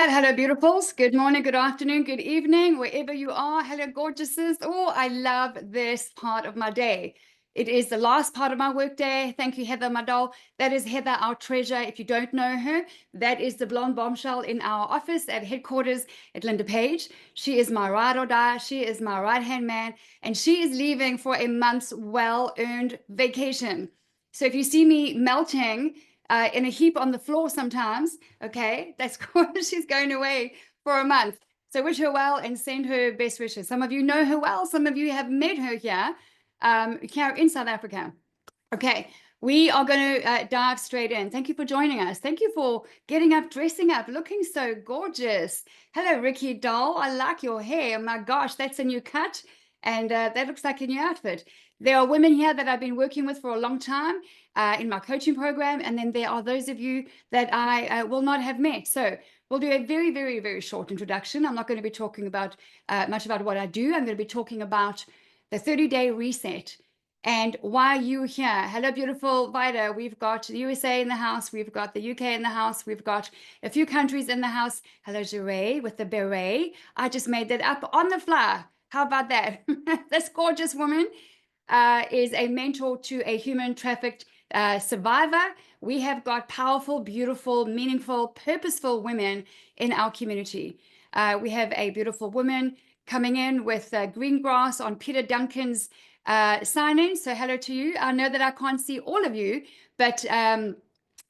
Hello, beautifuls. Good morning, good afternoon, good evening, wherever you are. Hello, gorgeouses. Oh, I love this part of my day. It is the last part of my workday. Thank you, Heather, my doll. That is Heather, our treasure. If you don't know her, that is the blonde bombshell in our office at headquarters at LindaPaige. She is my ride or die. She is my right-hand man, and she is leaving for a month's well-earned vacation. So if you see me melting, in a heap on the floor sometimes, okay, that's because she's going away for a month. So wish her well and send her best wishes. Some of you know her well. Some of you have met her here, here in South Africa. Okay, we are going to dive straight in. Thank you for joining us. Thank you for getting up, dressing up, looking so gorgeous. Hello, Ricky doll. I like your hair. Oh my gosh, that's a new cut. And that looks like a new outfit. There are women here that I've been working with for a long time in my coaching program. And then there are those of you that I will not have met. So we'll do a very, very, very short introduction. I'm not going to be talking about much about what I do. I'm going to be talking about the 30-day reset and why you here. Hello, beautiful Vida. We've got the USA in the house. We've got the UK in the house. We've got a few countries in the house. Hello, Jeray with the beret. I just made that up on the fly. How about that? This gorgeous woman is a mentor to a human trafficked survivor. We have got powerful, beautiful, meaningful, purposeful women in our community. We have a beautiful woman coming in with green grass on Peter Duncan's sign-in. So hello to you. I know that I can't see all of you, but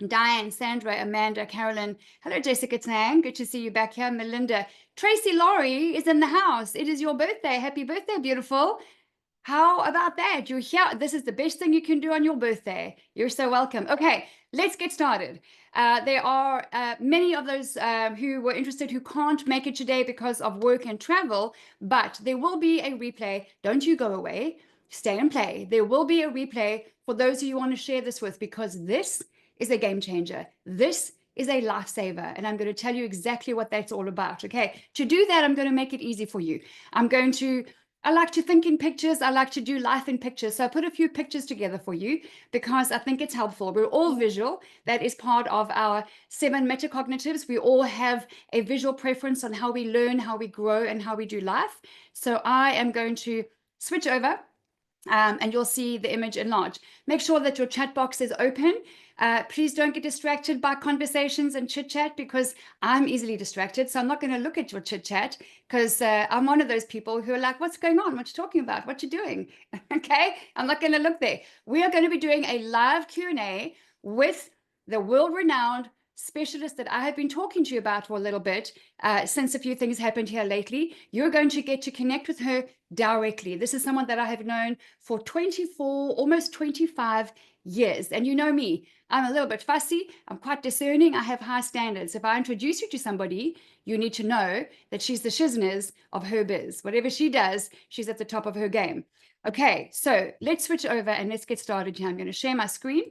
Diane, Sandra, Amanda, Carolyn. Hello, Jessica Tang. Good to see you back here. Melinda. Tracy Laurie is in the house. It is your birthday. Happy birthday, beautiful. How about that? You're here. This is the best thing you can do on your birthday. You're so welcome. Okay, let's get started. There are many of those who were interested who can't make it today because of work and travel, but there will be a replay. Don't you go away. Stay and play. There will be a replay for those who you want to share this with, because this is a game changer. This is a lifesaver, and I'm going to tell you exactly what that's all about. Okay, to do that, I'm going to make it easy for you. I like to think in pictures. I like to do life in pictures. So I put a few pictures together for you because I think it's helpful. We're all visual. That is part of our 7 metacognitives. We all have a visual preference on how we learn, how we grow, and how we do life. So I am going to switch over. And you'll see the image enlarge. Make sure that your chat box is open. Please don't get distracted by conversations and chit chat, because I'm easily distracted. So I'm not going to look at your chit chat, because I'm one of those people who are like, what's going on? What you talking about? What you doing? Okay, I'm not going to look there. We are going to be doing a live Q&A with the world-renowned specialist that I have been talking to you about for a little bit since a few things happened here lately. You're going to get to connect with her directly. This is someone that I have known for 24, almost 25 years. And you know me, I'm a little bit fussy. I'm quite discerning. I have high standards. If I introduce you to somebody, you need to know that she's the shizness of her biz. Whatever she does, she's at the top of her game. Okay, so let's switch over and let's get started here. I'm going to share my screen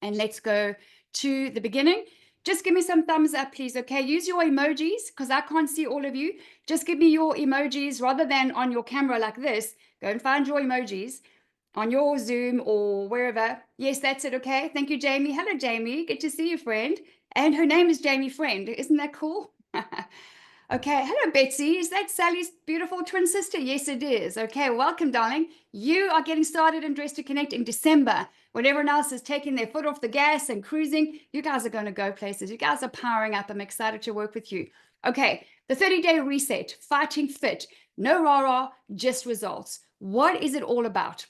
and let's go to the beginning. Just give me some thumbs up, please. Okay, use your emojis because I can't see all of you. Just give me your emojis rather than on your camera like this. Go and find your emojis on your Zoom or wherever. Yes, that's it. Okay, thank you, Jamie. Hello, Jamie. Good to see you, friend. And her name is Jamie Friend. Isn't that cool? Okay, hello, Betsy. Is that Sally's beautiful twin sister? Yes, it is. Okay, welcome, darling. You are getting started in Dress to Connect in December. When everyone else is taking their foot off the gas and cruising, you guys are going to go places. You guys are powering up. I'm excited to work with you. Okay, the 30-day reset, fighting fit, no rah-rah, just results. What is it all about?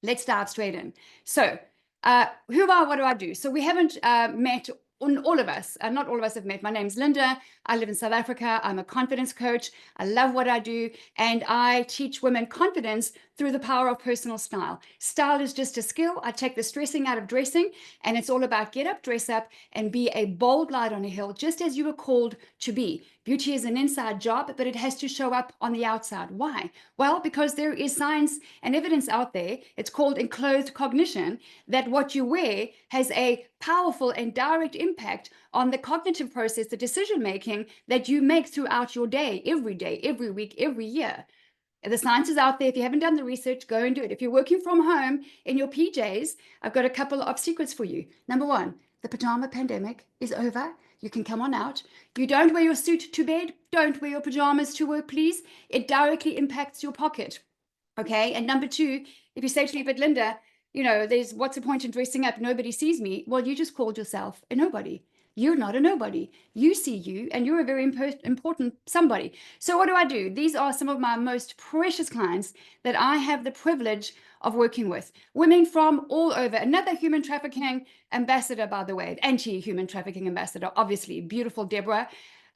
Let's dive straight in. So who am I? What do I do? So we haven't met. All of us, not all of us have met. My name's Linda. I live in South Africa. I'm a confidence coach. I love what I do. And I teach women confidence through the power of personal style. Style is just a skill. I take the stressing out of dressing, and it's all about get up, dress up, and be a bold light on a hill, just as you were called to be. Beauty is an inside job, but it has to show up on the outside. Why? Well, because there is science and evidence out there. It's called enclosed cognition, that what you wear has a powerful and direct impact on the cognitive process, the decision making that you make throughout your day, every week, every year. The science is out there. If you haven't done the research, go and do it. If you're working from home in your PJs, I've got a couple of secrets for you. Number one, the pajama pandemic is over. You can come on out. You don't wear your suit to bed. Don't wear your pajamas to work, please. It directly impacts your pocket. Okay. And number two, if you say to me, but Linda, there's what's the point in dressing up? Nobody sees me. Well, you just called yourself a nobody. You're not a nobody. You see you, and you're a very important somebody. So what do? These are some of my most precious clients that I have the privilege of working with. Women from all over. Another human trafficking ambassador, by the way, anti-human trafficking ambassador, obviously, beautiful Deborah.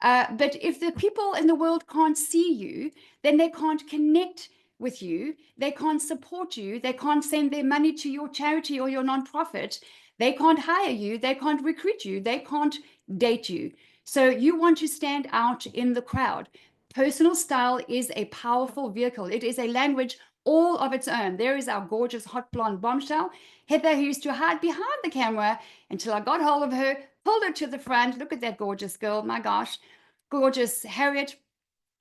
But if the people in the world can't see you, then they can't connect with you. They can't support you. They can't send their money to your charity or your nonprofit. They can't hire you. They can't recruit you. They can't date you. So you want to stand out in the crowd. Personal style is a powerful vehicle. It is a language all of its own. There is our gorgeous hot blonde bombshell, Heather, who used to hide behind the camera until I got hold of her, pulled her to the front. Look at that gorgeous girl. My gosh. Gorgeous Harriet.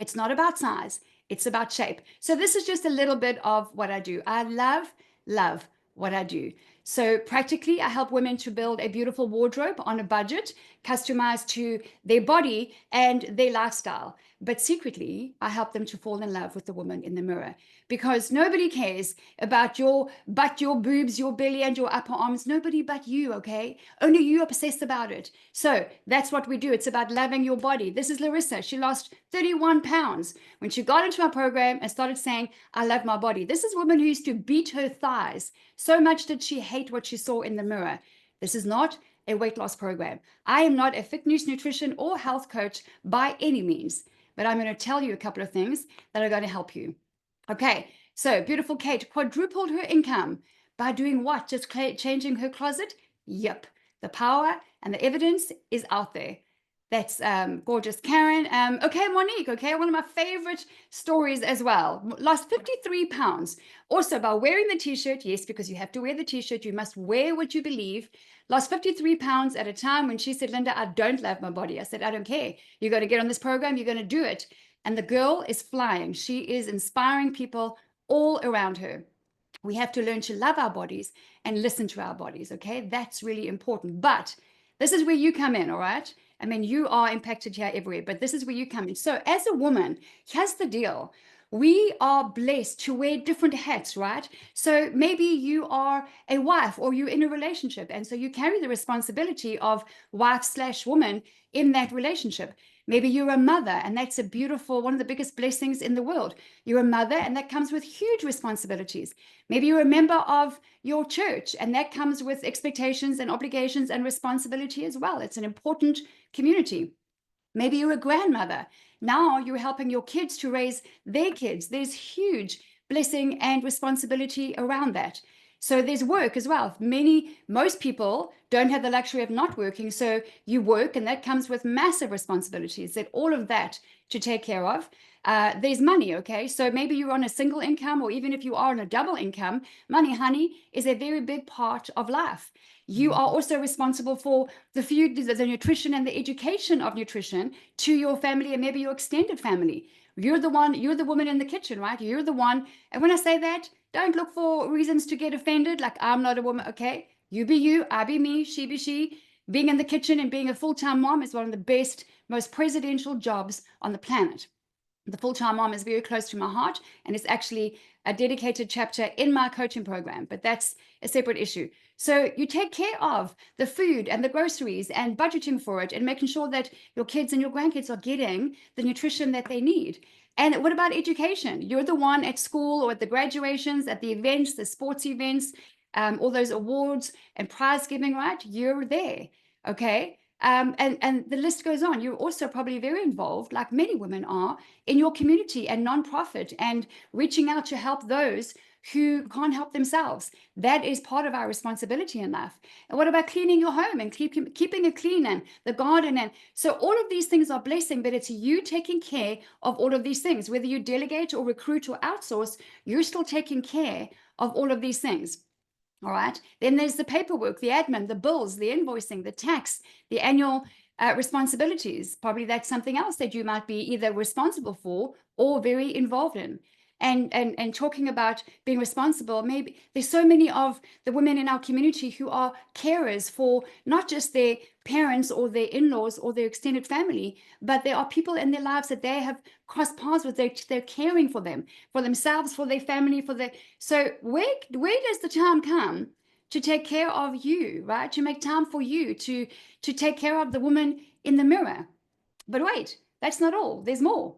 It's not about size. It's about shape. So this is just a little bit of what I do. I love what I do. So practically, I help women to build a beautiful wardrobe on a budget, customized to their body and their lifestyle. But secretly, I help them to fall in love with the woman in the mirror, because nobody cares about your butt, your boobs, your belly, and your upper arms. Nobody but you, okay? Only you obsess about it. So that's what we do. It's about loving your body. This is Larissa. She lost 31 pounds when she got into our program and started saying, I love my body. This is a woman who used to beat her thighs. So much did she hate what she saw in the mirror. This is not a weight loss program. I am not a fitness, nutrition, or health coach by any means, but I'm going to tell you a couple of things that are going to help you. Okay, so beautiful Kate quadrupled her income by doing what? Just changing her closet? Yep. The power and the evidence is out there. That's gorgeous Karen. Okay, Monique, okay, one of my favorite stories as well. Lost 53 pounds. Also by wearing the t-shirt, yes, because you have to wear the t-shirt. You must wear what you believe. Lost 53 pounds at a time when she said, Linda, I don't love my body. I said, I don't care. You're going to get on this program. You're going to do it. And the girl is flying. She is inspiring people all around her. We have to learn to love our bodies and listen to our bodies, okay? That's really important. But this is where you come in, all right? I mean, you are impacted here everywhere, but this is where you come in. So as a woman, here's the deal. We are blessed to wear different hats, right? So maybe you are a wife or you're in a relationship, and so you carry the responsibility of wife/woman in that relationship. Maybe you're a mother, and that's a beautiful, one of the biggest blessings in the world. You're a mother, and that comes with huge responsibilities. Maybe you're a member of your church, and that comes with expectations and obligations and responsibility as well. It's an important community. Maybe you're a grandmother. Now you're helping your kids to raise their kids. There's huge blessing and responsibility around that. So there's work as well. Most people don't have the luxury of not working. So you work, and that comes with massive responsibilities, that all of that to take care of. There's money, okay? So maybe you're on a single income, or even if you are on a double income, money, honey, is a very big part of life. You are also responsible for the food, the nutrition, and the education of nutrition to your family and maybe your extended family. You're the woman in the kitchen, right? You're the one. And when I say that, don't look for reasons to get offended, like I'm not a woman, okay? You be you, I be me, she be she. Being in the kitchen and being a full-time mom is one of the best, most presidential jobs on the planet. The full-time mom is very close to my heart, and it's actually a dedicated chapter in my coaching program, but that's a separate issue. So you take care of the food and the groceries and budgeting for it and making sure that your kids and your grandkids are getting the nutrition that they need. And what about education? You're the one at school or at the graduations, at the events, the sports events, all those awards and prize giving, right? You're there, okay? And the list goes on. You're also probably very involved, like many women are, in your community and nonprofit and reaching out to help those who can't help themselves. That is part of our responsibility in life. And what about cleaning your home and keeping it clean, and the garden? And so all of these things are blessing, but it's you taking care of all of these things. Whether you delegate or recruit or outsource, you're still taking care of all of these things. All right. Then there's the paperwork, the admin, the bills, the invoicing, the tax, the annual responsibilities. Probably that's something else that you might be either responsible for or very involved in. and talking about being responsible. Maybe there's so many of the women in our community who are carers for not just their parents or their in-laws or their extended family, but there are people in their lives that they have crossed paths with. They're caring for them, for themselves, for their family, for their. So where does the time come to take care of you, right? To make time for you, to take care of the woman in the mirror. But wait, that's not all. There's more.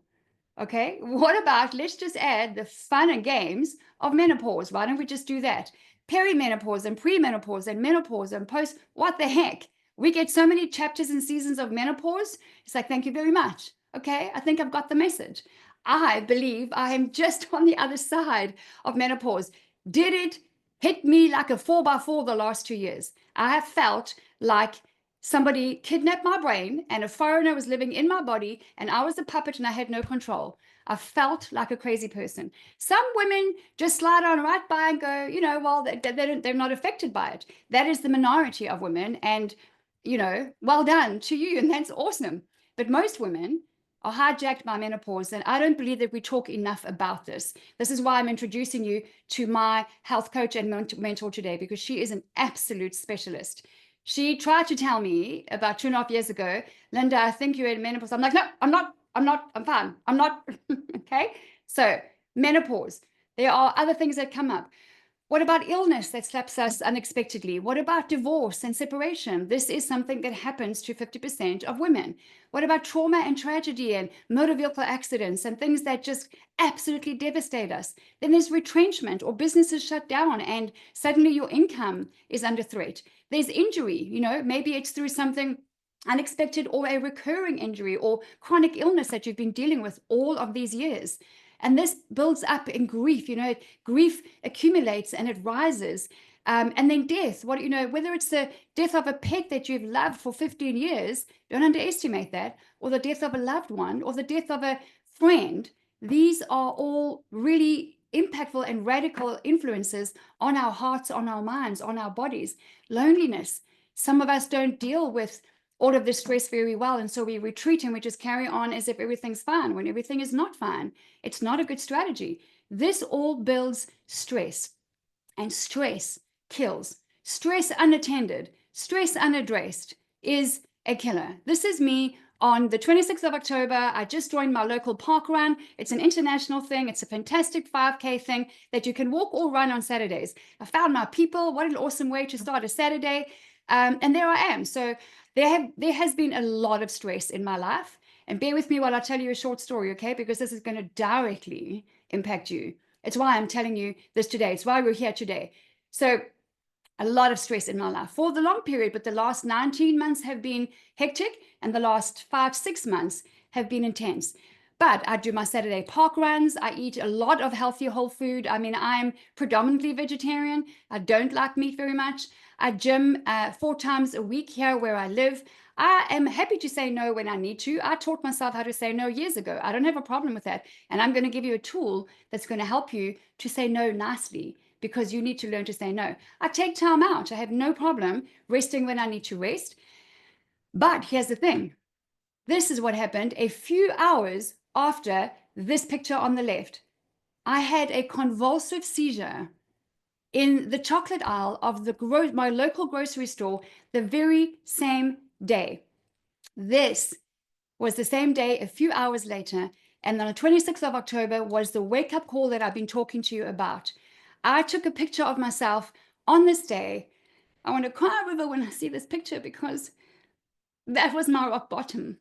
Okay, what about, let's just add the fun and games of menopause. Why don't we just do that? Perimenopause and premenopause and menopause and post, what the heck? We get so many chapters and seasons of menopause. It's like, thank you very much. Okay, I think I've got the message. I believe I am just on the other side of menopause. Did it hit me like a 4x4 the last 2 years? I have felt like somebody kidnapped my brain and a foreigner was living in my body and I was a puppet and I had no control. I felt like a crazy person. Some women just slide on right by and go, well, they're not affected by it. That is the minority of women. And, well done to you. And that's awesome. But most women are hijacked by menopause. And I don't believe that we talk enough about this. This is why I'm introducing you to my health coach and mentor today, because she is an absolute specialist. She tried to tell me about 2.5 years ago, Linda, I think you're in menopause. I'm like, no, I'm not, I'm fine. I'm not. Okay. So menopause, there are other things that come up. What about illness that slaps us unexpectedly? What about divorce and separation? This is something that happens to 50% of women. What about trauma and tragedy and motor vehicle accidents and things that just absolutely devastate us? Then there's retrenchment or businesses shut down and suddenly your income is under threat. There's injury, maybe it's through something unexpected or a recurring injury or chronic illness that you've been dealing with all of these years. And this builds up in grief, grief accumulates and it rises. And then death, whether it's the death of a pet that you've loved for 15 years, don't underestimate that, or the death of a loved one, or the death of a friend. These are all really impactful and radical influences on our hearts, on our minds, on our bodies. Loneliness. Some of us don't deal with all of this stress very well. And so we retreat and we just carry on as if everything's fine when everything is not fine. It's not a good strategy. This all builds stress, and stress kills. Stress unattended, stress unaddressed is a killer. This is me on the 26th of October. I just joined my local park run. It's an international thing. It's a fantastic 5K thing that you can walk or run on Saturdays. I found my people. What an awesome way to start a Saturday. And there I am. So there has been a lot of stress in my life. And bear with me while I tell you a short story, okay? Because this is going to directly impact you. It's why I'm telling you this today. It's why we're here today. So a lot of stress in my life for the long period, but the last 19 months have been hectic and the last 5-6 months have been intense. But I do my Saturday park runs. I eat a lot of healthy whole food. I mean, I'm predominantly vegetarian. I don't like meat very much. I gym 4 times a week here where I live. I am happy to say no when I need to. I taught myself how to say no years ago. I don't have a problem with that. And I'm going to give you a tool that's going to help you to say no nicely, because you need to learn to say no. I take time out. I have no problem resting when I need to rest. But here's the thing. This is what happened a few hours after this picture on the left. I had a convulsive seizure in the chocolate aisle of my local grocery store the very same day. This was the same day a few hours later. And on the 26th of October was the wake-up call that I've been talking to you about. I took a picture of myself on this day. I want to cry a river when I see this picture, because that was my rock bottom.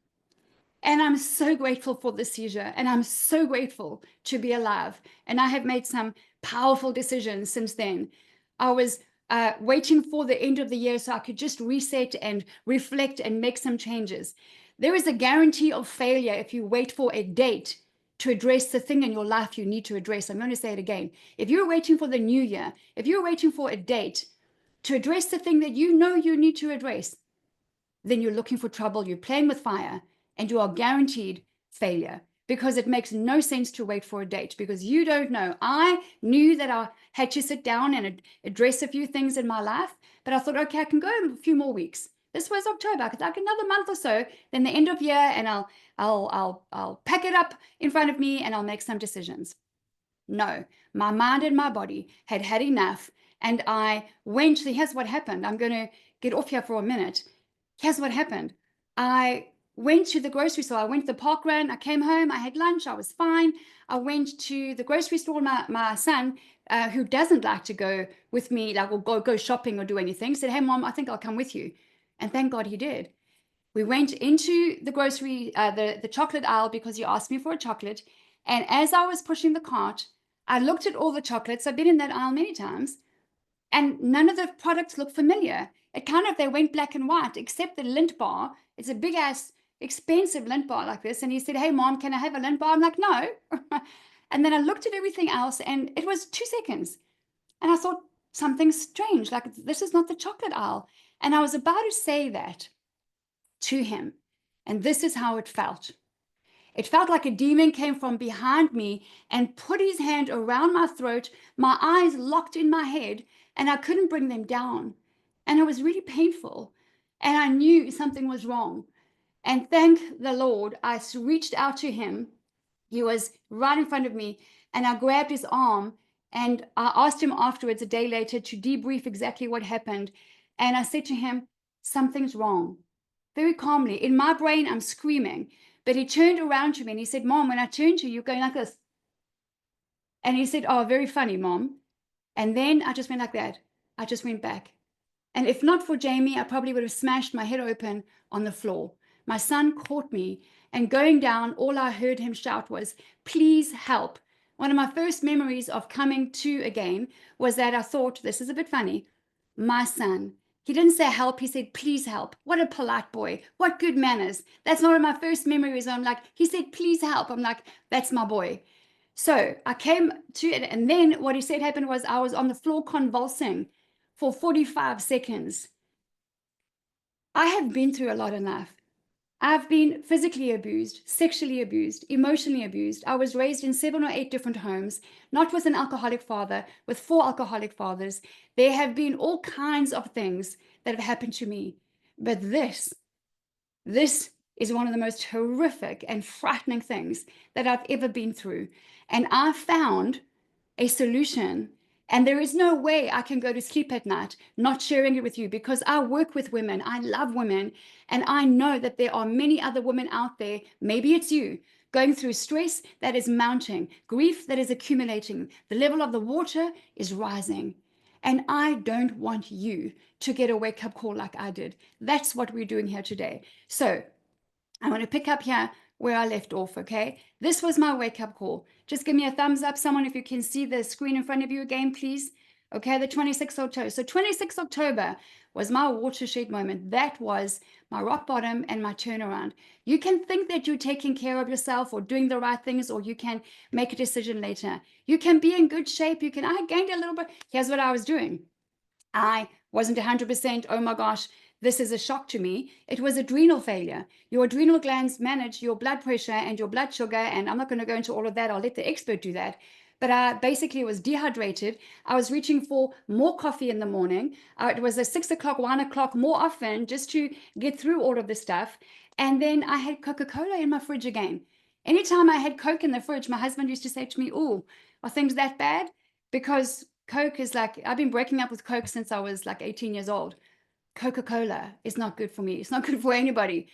And I'm so grateful for the seizure, and I'm so grateful to be alive. And I have made some powerful decisions since then. I was waiting for the end of the year so I could just reset and reflect and make some changes. There is a guarantee of failure if you wait for a date to address the thing in your life you need to address. I'm going to say it again. If you're waiting for the new year, if you're waiting for a date to address the thing that you know you need to address, then you're looking for trouble, you're playing with fire, and you are guaranteed failure, because it makes no sense to wait for a date, because you don't know. I knew that I had to sit down and address a few things in my life, but I thought, okay, I can go a few more weeks. This was October, I could like another month or so, then the end of year, and I'll pack it up in front of me and I'll make some decisions. No, my mind and my body had had enough. And I went, here's what happened. I'm going to get off here for a minute. Here's what happened. I went to the grocery store. I went to the park run. I came home. I had lunch. I was fine. I went to the grocery store. My son, who doesn't like to go with me, like, or go shopping or do anything, said, "Hey, Mom, I think I'll come with you." And thank God he did. We went into the grocery, the chocolate aisle, because he asked me for a chocolate. And as I was pushing the cart, I looked at all the chocolates. I've been in that aisle many times, and none of the products look familiar. It kind of, they went black and white, except the Lindt bar. It's a big ass, expensive Lindt bar like this. And he said, "Hey, Mom, can I have a Lindt bar?" I'm like, "No." And then I looked at everything else, and it was 2 seconds. And I thought, something's strange. Like, this is not the chocolate aisle. And I was about to say that to him. And this is how it felt. It felt like a demon came from behind me and put his hand around my throat, my eyes locked in my head, and I couldn't bring them down. And it was really painful. And I knew something was wrong. And thank the Lord, I reached out to him. He was right in front of me, and I grabbed his arm, and I asked him afterwards, a day later, to debrief exactly what happened. And I said to him, "Something's wrong." Very calmly. In my brain, I'm screaming. But he turned around to me and he said, "Mom, when I turned to you, you're going like this." And he said, "Oh, very funny, Mom." And then I just went like that. I just went back. And if not for Jamie, I probably would have smashed my head open on the floor. My son caught me, and going down, all I heard him shout was, "Please help." One of my first memories of coming to again was that I thought, this is a bit funny. My son, he didn't say help, he said, "Please help." What a polite boy. What good manners. That's one of my first memories. I'm like, he said, "Please help." I'm like, that's my boy. So I came to it, and then what he said happened was I was on the floor convulsing for 45 seconds. I have been through a lot in life. I've been physically abused, sexually abused, emotionally abused. I was raised in 7 or 8 different homes, not with an alcoholic father, with 4 alcoholic fathers. There have been all kinds of things that have happened to me. But this is one of the most horrific and frightening things that I've ever been through. And I found a solution. And there is no way I can go to sleep at night not sharing it with you, because I work with women. I love women. And I know that there are many other women out there, maybe it's you, going through stress that is mounting, grief that is accumulating. The level of the water is rising. And I don't want you to get a wake-up call like I did. That's what we're doing here today. So I want to pick up here where I left off, okay? This was my wake-up call. Just give me a thumbs up, someone, if you can see the screen in front of you again, please. Okay, the 26th October. So 26th October was my watershed moment. That was my rock bottom and my turnaround. You can think that you're taking care of yourself or doing the right things, or you can make a decision later. You can be in good shape. I gained a little bit. Here's what I was doing. I wasn't 100%, oh my gosh, this is a shock to me. It was adrenal failure. Your adrenal glands manage your blood pressure and your blood sugar, and I'm not going to go into all of that. I'll let the expert do that. But I basically was dehydrated. I was reaching for more coffee in the morning. It was a 6 o'clock, 1 o'clock, more often, just to get through all of this stuff. And then I had Coca-Cola in my fridge again. Anytime I had Coke in the fridge, my husband used to say to me, "Oh, are things that bad?" Because Coke is like, I've been breaking up with Coke since I was like 18 years old. Coca-Cola is not good for me. It's not good for anybody.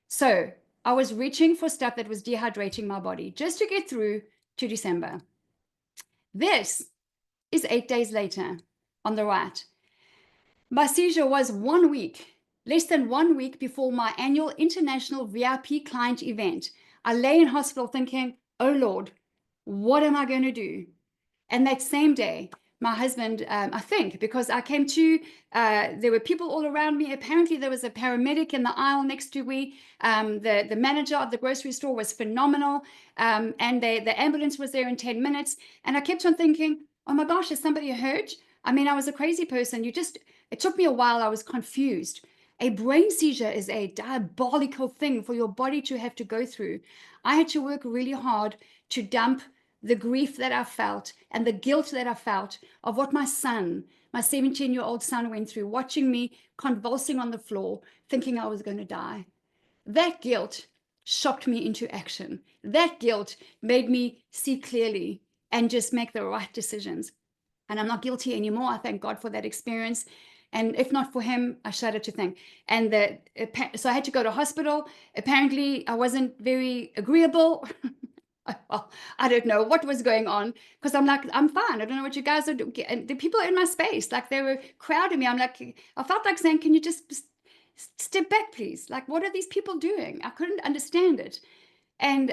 So I was reaching for stuff that was dehydrating my body just to get through to December. This is 8 days later on the right. My seizure was 1 week, less than 1 week before my annual international VIP client event. I lay in hospital thinking, oh Lord, what am I going to do? And that same day, my husband, I think, because I came to, there were people all around me. Apparently, there was a paramedic in the aisle next to me. The manager of the grocery store was phenomenal. And the ambulance was there in 10 minutes. And I kept on thinking, oh my gosh, is somebody hurt? I mean, I was a crazy person. It took me a while. I was confused. A brain seizure is a diabolical thing for your body to have to go through. I had to work really hard to dump the grief that I felt and the guilt that I felt of what my 17-year-old son went through, watching me convulsing on the floor, thinking I was going to die. That guilt shocked me into action. That guilt made me see clearly. and just make the right decisions. And I'm not guilty anymore. I thank God for that experience. And if not for him, I shudder to think. And so I had to go to hospital. Apparently, I wasn't very agreeable. I don't know what was going on, because I'm like, I'm fine. I don't know what you guys are doing. And the people in my space, like, they were crowding me. I'm like, I felt like saying, can you just step back, please? Like, what are these people doing? I couldn't understand it. And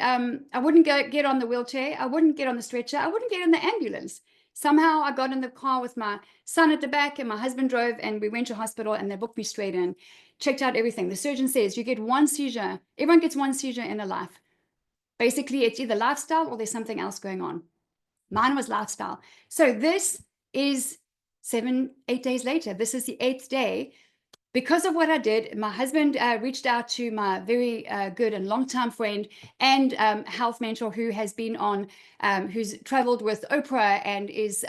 I wouldn't get on the wheelchair. I wouldn't get on the stretcher. I wouldn't get in the ambulance. Somehow I got in the car with my son at the back, and my husband drove, and we went to hospital, and they booked me straight in, checked out everything. The surgeon says you get one seizure. Everyone gets one seizure in a life. Basically, it's either lifestyle or there's something else going on. Mine was lifestyle. So this is 8 days later. This is the 8th day. Because of what I did, my husband reached out to my very good and long-time friend and health mentor, who has been on, who's traveled with Oprah and is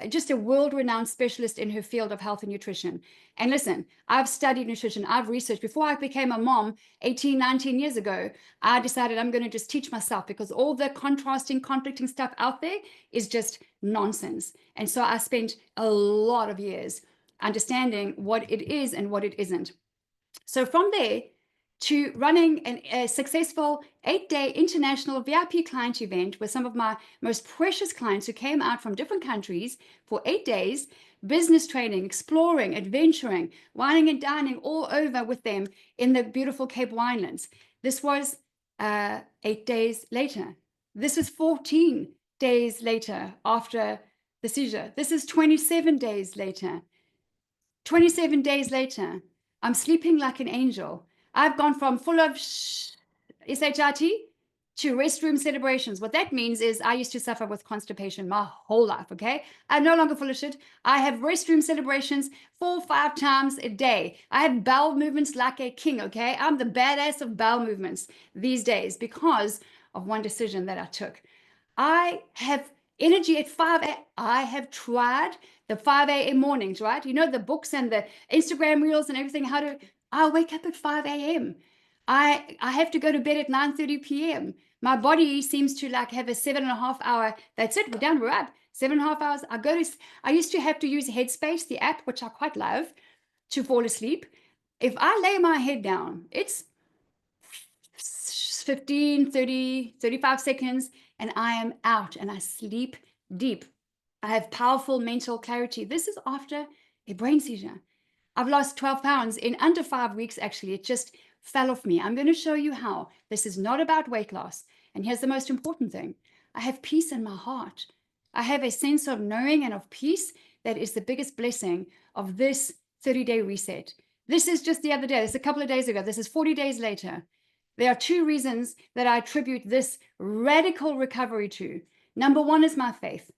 just a world-renowned specialist in her field of health and nutrition. And listen, I've studied nutrition. I've researched. Before I became a mom 18, 19 years ago, I decided I'm going to just teach myself, because all the contrasting, conflicting stuff out there is just nonsense. And so I spent a lot of years understanding what it is and what it isn't. So from there to running a successful 8-day international VIP client event with some of my most precious clients who came out from different countries for 8 days, business training, exploring, adventuring, wining and dining all over with them in the beautiful Cape Winelands. This was 8 days later. This was 14 days later after the seizure. This is 27 days later. 27 days later, I'm sleeping like an angel. I've gone from full of SHIT to restroom celebrations. What that means is I used to suffer with constipation my whole life, okay? I'm no longer full of shit. I have restroom celebrations 4-5 times a day. I have bowel movements like a king, okay? I'm the badass of bowel movements these days because of one decision that I took. I have energy at 5 a.m. I have tried the 5 a.m. mornings, right? You know, the books and the Instagram reels and everything, I wake up at 5 a.m. I have to go to bed at 9:30 p.m. My body seems to like have a 7.5 hour, that's it, we're done, we're up. 7.5 hours. I used to have to use Headspace, the app, which I quite love, to fall asleep. If I lay my head down, it's 15, 30, 35 seconds, and I am out and I sleep deep. I have powerful mental clarity. This is after a brain seizure. I've lost 12 pounds in under 5 weeks, actually. It just fell off me. I'm going to show you how. This is not about weight loss. And here's the most important thing. I have peace in my heart. I have a sense of knowing and of peace that is the biggest blessing of this 30-day reset. This is just the other day. This is a couple of days ago. This is 40 days later. There are 2 reasons that I attribute this radical recovery to. Number 1 is my faith.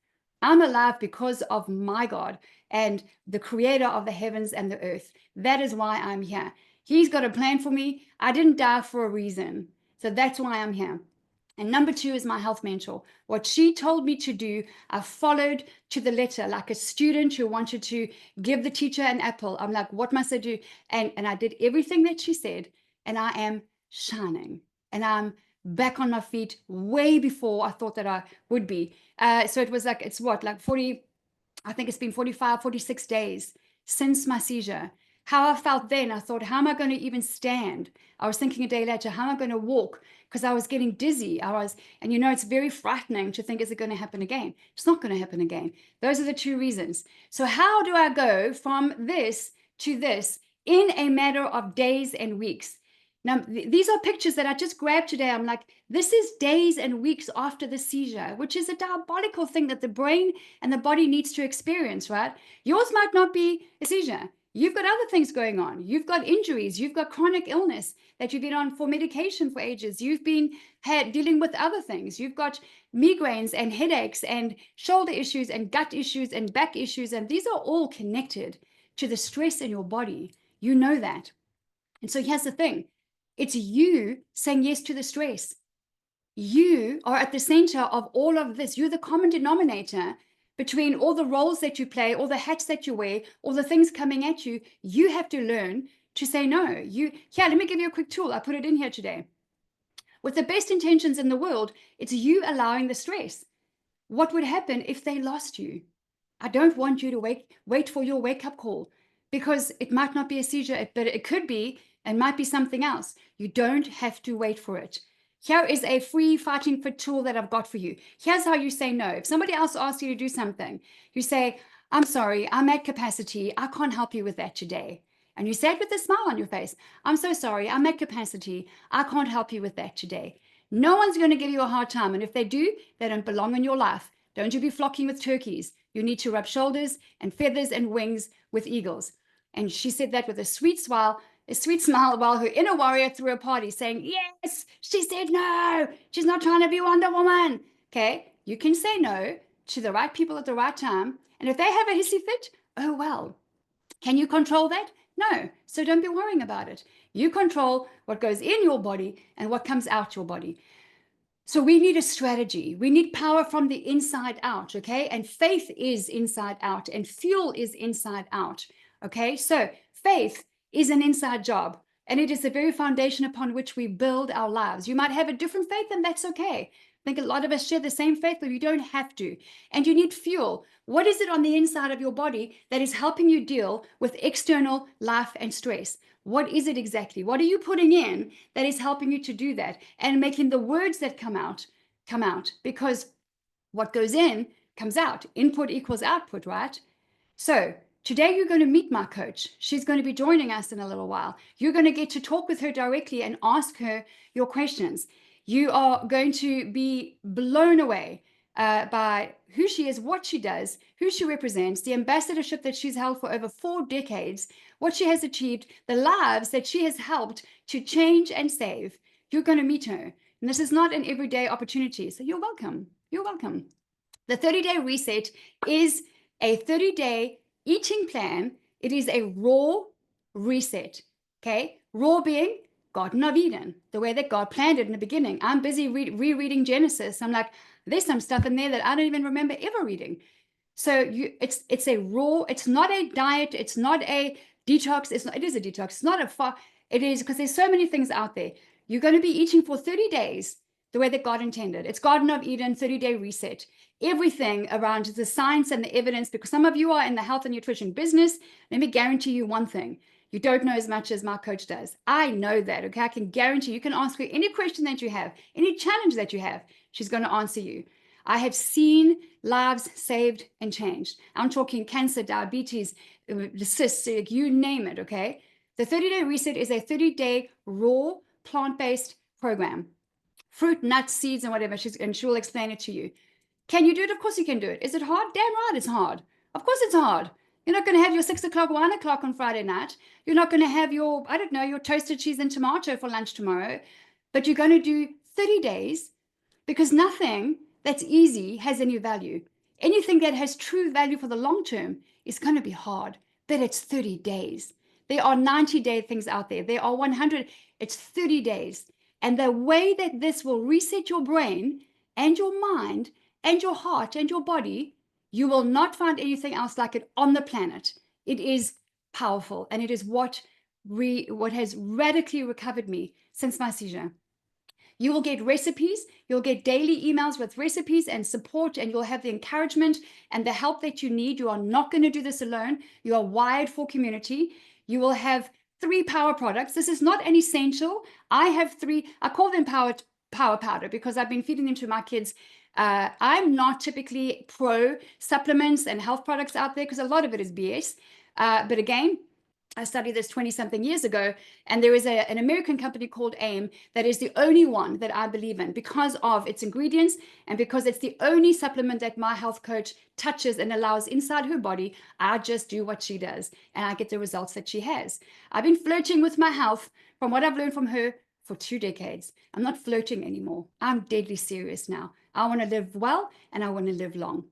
I'm alive because of my God and the creator of the heavens and the earth. That is why I'm here. He's got a plan for me. I didn't die for a reason. So that's why I'm here. And number 2 is my health mentor. What she told me to do, I followed to the letter, like a student who wanted to give the teacher an apple. I'm like, what must I do? And I did everything that she said, and I am shining. And I'm back on my feet way before I thought that I would be. So it was like, it's what, like 40, I think it's been 45, 46 days since my seizure. How I felt then, I thought, how am I going to even stand? I was thinking a day later, how am I going to walk? Because I was getting dizzy. And you know, it's very frightening to think, is it going to happen again? It's not going to happen again. Those are the 2 reasons. So how do I go from this to this in a matter of days and weeks? Now, these are pictures that I just grabbed today. I'm like, this is days and weeks after the seizure, which is a diabolical thing that the brain and the body needs to experience, right? Yours might not be a seizure. You've got other things going on. You've got injuries. You've got chronic illness that you've been on for medication for ages. You've been dealing with other things. You've got migraines and headaches and shoulder issues and gut issues and back issues. And these are all connected to the stress in your body. You know that. And so here's the thing. It's you saying yes to the stress. You are at the center of all of this. You're the common denominator between all the roles that you play, all the hats that you wear, all the things coming at you. You have to learn to say no. Here, let me give you a quick tool. I put it in here today. With the best intentions in the world, it's you allowing the stress. what would happen if they lost you? I don't want you to wait for your wake-up call, because it might not be a seizure, but it could be, and might be something else. You don't have to wait for it. Here is a free fighting fit tool that I've got for you. Here's how you say no. If somebody else asks you to do something, you say, I'm sorry, I'm at capacity. I can't help you with that today. And you say it with a smile on your face. I'm so sorry, I'm at capacity. I can't help you with that today. No one's going to give you a hard time. And if they do, they don't belong in your life. Don't you be flocking with turkeys. You need to rub shoulders and feathers and wings with eagles. And she said that with a sweet smile while her inner warrior threw a party saying, yes, she said no. She's not trying to be Wonder Woman. Okay, you can say no to the right people at the right time. And if they have a hissy fit, oh well. Can you control that? No. So don't be worrying about it. You control what goes in your body and what comes out your body. So we need a strategy. We need power from the inside out, okay? And faith is inside out, and fuel is inside out, okay? So faith is an inside job, and it is the very foundation upon which we build our lives. You might have a different faith, and that's okay. I think a lot of us share the same faith, but you don't have to. And you need fuel. What is it on the inside of your body that is helping you deal with external life and stress? What is it exactly? What are you putting in that is helping you to do that and making the words that come out? Because what goes in comes out. Input equals output, right? So today you're going to meet my coach. She's going to be joining us in a little while. You're going to get to talk with her directly and ask her your questions. You are going to be blown away by who she is, what she does, who she represents, the ambassadorship that she's held for over 4 decades, what she has achieved, the lives that she has helped to change and save. You're going to meet her. And this is not an everyday opportunity. So you're welcome. You're welcome. The 30-day reset is a 30-day eating plan. It is a raw reset. Okay? Raw being Garden of Eden, the way that God planned it in the beginning. I'm busy rereading Genesis. I'm like, there's some stuff in there that I don't even remember ever reading. So it's a raw, it's not a diet, it's not a detox, it is a detox, it's not a it is, because there's so many things out there. You're going to be eating for 30 days the way that God intended. It's Garden of Eden, 30-day reset. Everything around the science and the evidence, because some of you are in the health and nutrition business. Let me guarantee you one thing. You don't know as much as my coach does. I know that, okay? I can guarantee you can ask her any question that you have, any challenge that you have, she's going to answer you. I have seen lives saved and changed. I'm talking cancer, diabetes, cysts, you name it, okay? The 30-day reset is a 30-day raw plant-based program. Fruit, nuts, seeds, and whatever, and she will explain it to you. Can you do it? Of course you can do it. Is it hard? Damn right it's hard. Of course it's hard. You're not going to have your 6 o'clock, 1 o'clock on Friday night. You're not going to have your, I don't know, your toasted cheese and tomato for lunch tomorrow. But you're going to do 30 days, because nothing that's easy has any value. Anything that has true value for the long term is going to be hard, but it's 30 days. There are 90-day things out there. There are 100. It's 30 days. And the way that this will reset your brain and your mind and your heart and your body, you will not find anything else like it on the planet. It is powerful, and it is what has radically recovered me since my seizure. You will get recipes. You'll get daily emails with recipes and support, and you'll have the encouragement and the help that you need. You are not going to do this alone. You are wired for community. You will have 3 power products. This is not an essential. I have 3. I call them power powder because I've been feeding them to my kids. I'm not typically pro supplements and health products out there because a lot of it is BS. But again, I studied this 20-something years ago, and there is an American company called AIM that is the only one that I believe in because of its ingredients and because it's the only supplement that my health coach touches and allows inside her body. I just do what she does, and I get the results that she has. I've been flirting with my health from what I've learned from her for 2 decades. I'm not flirting anymore. I'm deadly serious now. I want to live well, and I want to live long.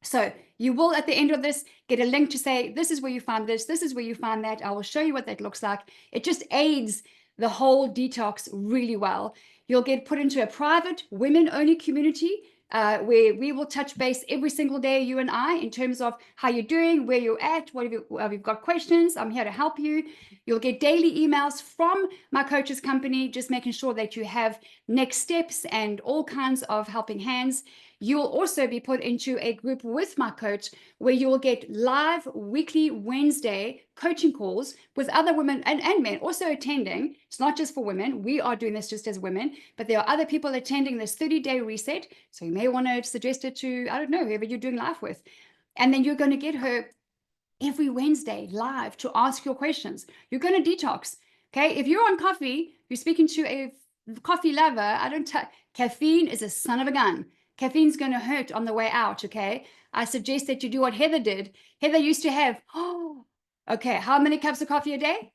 So you will, at the end of this, get a link to say, this is where you find this is where you find that. I will show you what that looks like. It just aids the whole detox really well. You'll get put into a private women-only community where we will touch base every single day, you and I, in terms of how you're doing, where you're at, what have you've got questions. I'm here to help you. You'll get daily emails from my coaches company, just making sure that you have next steps and all kinds of helping hands. You will also be put into a group with my coach where you will get live weekly Wednesday coaching calls with other women and men also attending. It's not just for women. We are doing this just as women, but there are other people attending this 30-day reset. So you may want to suggest it to, I don't know, whoever you're doing life with. And then you're going to get her every Wednesday live to ask your questions. You're going to detox. Okay. If you're on coffee, you're speaking to a coffee lover. Caffeine is a son of a gun. Caffeine's going to hurt on the way out. Okay. I suggest that you do what Heather did. Heather used to have, okay, how many cups of coffee a day?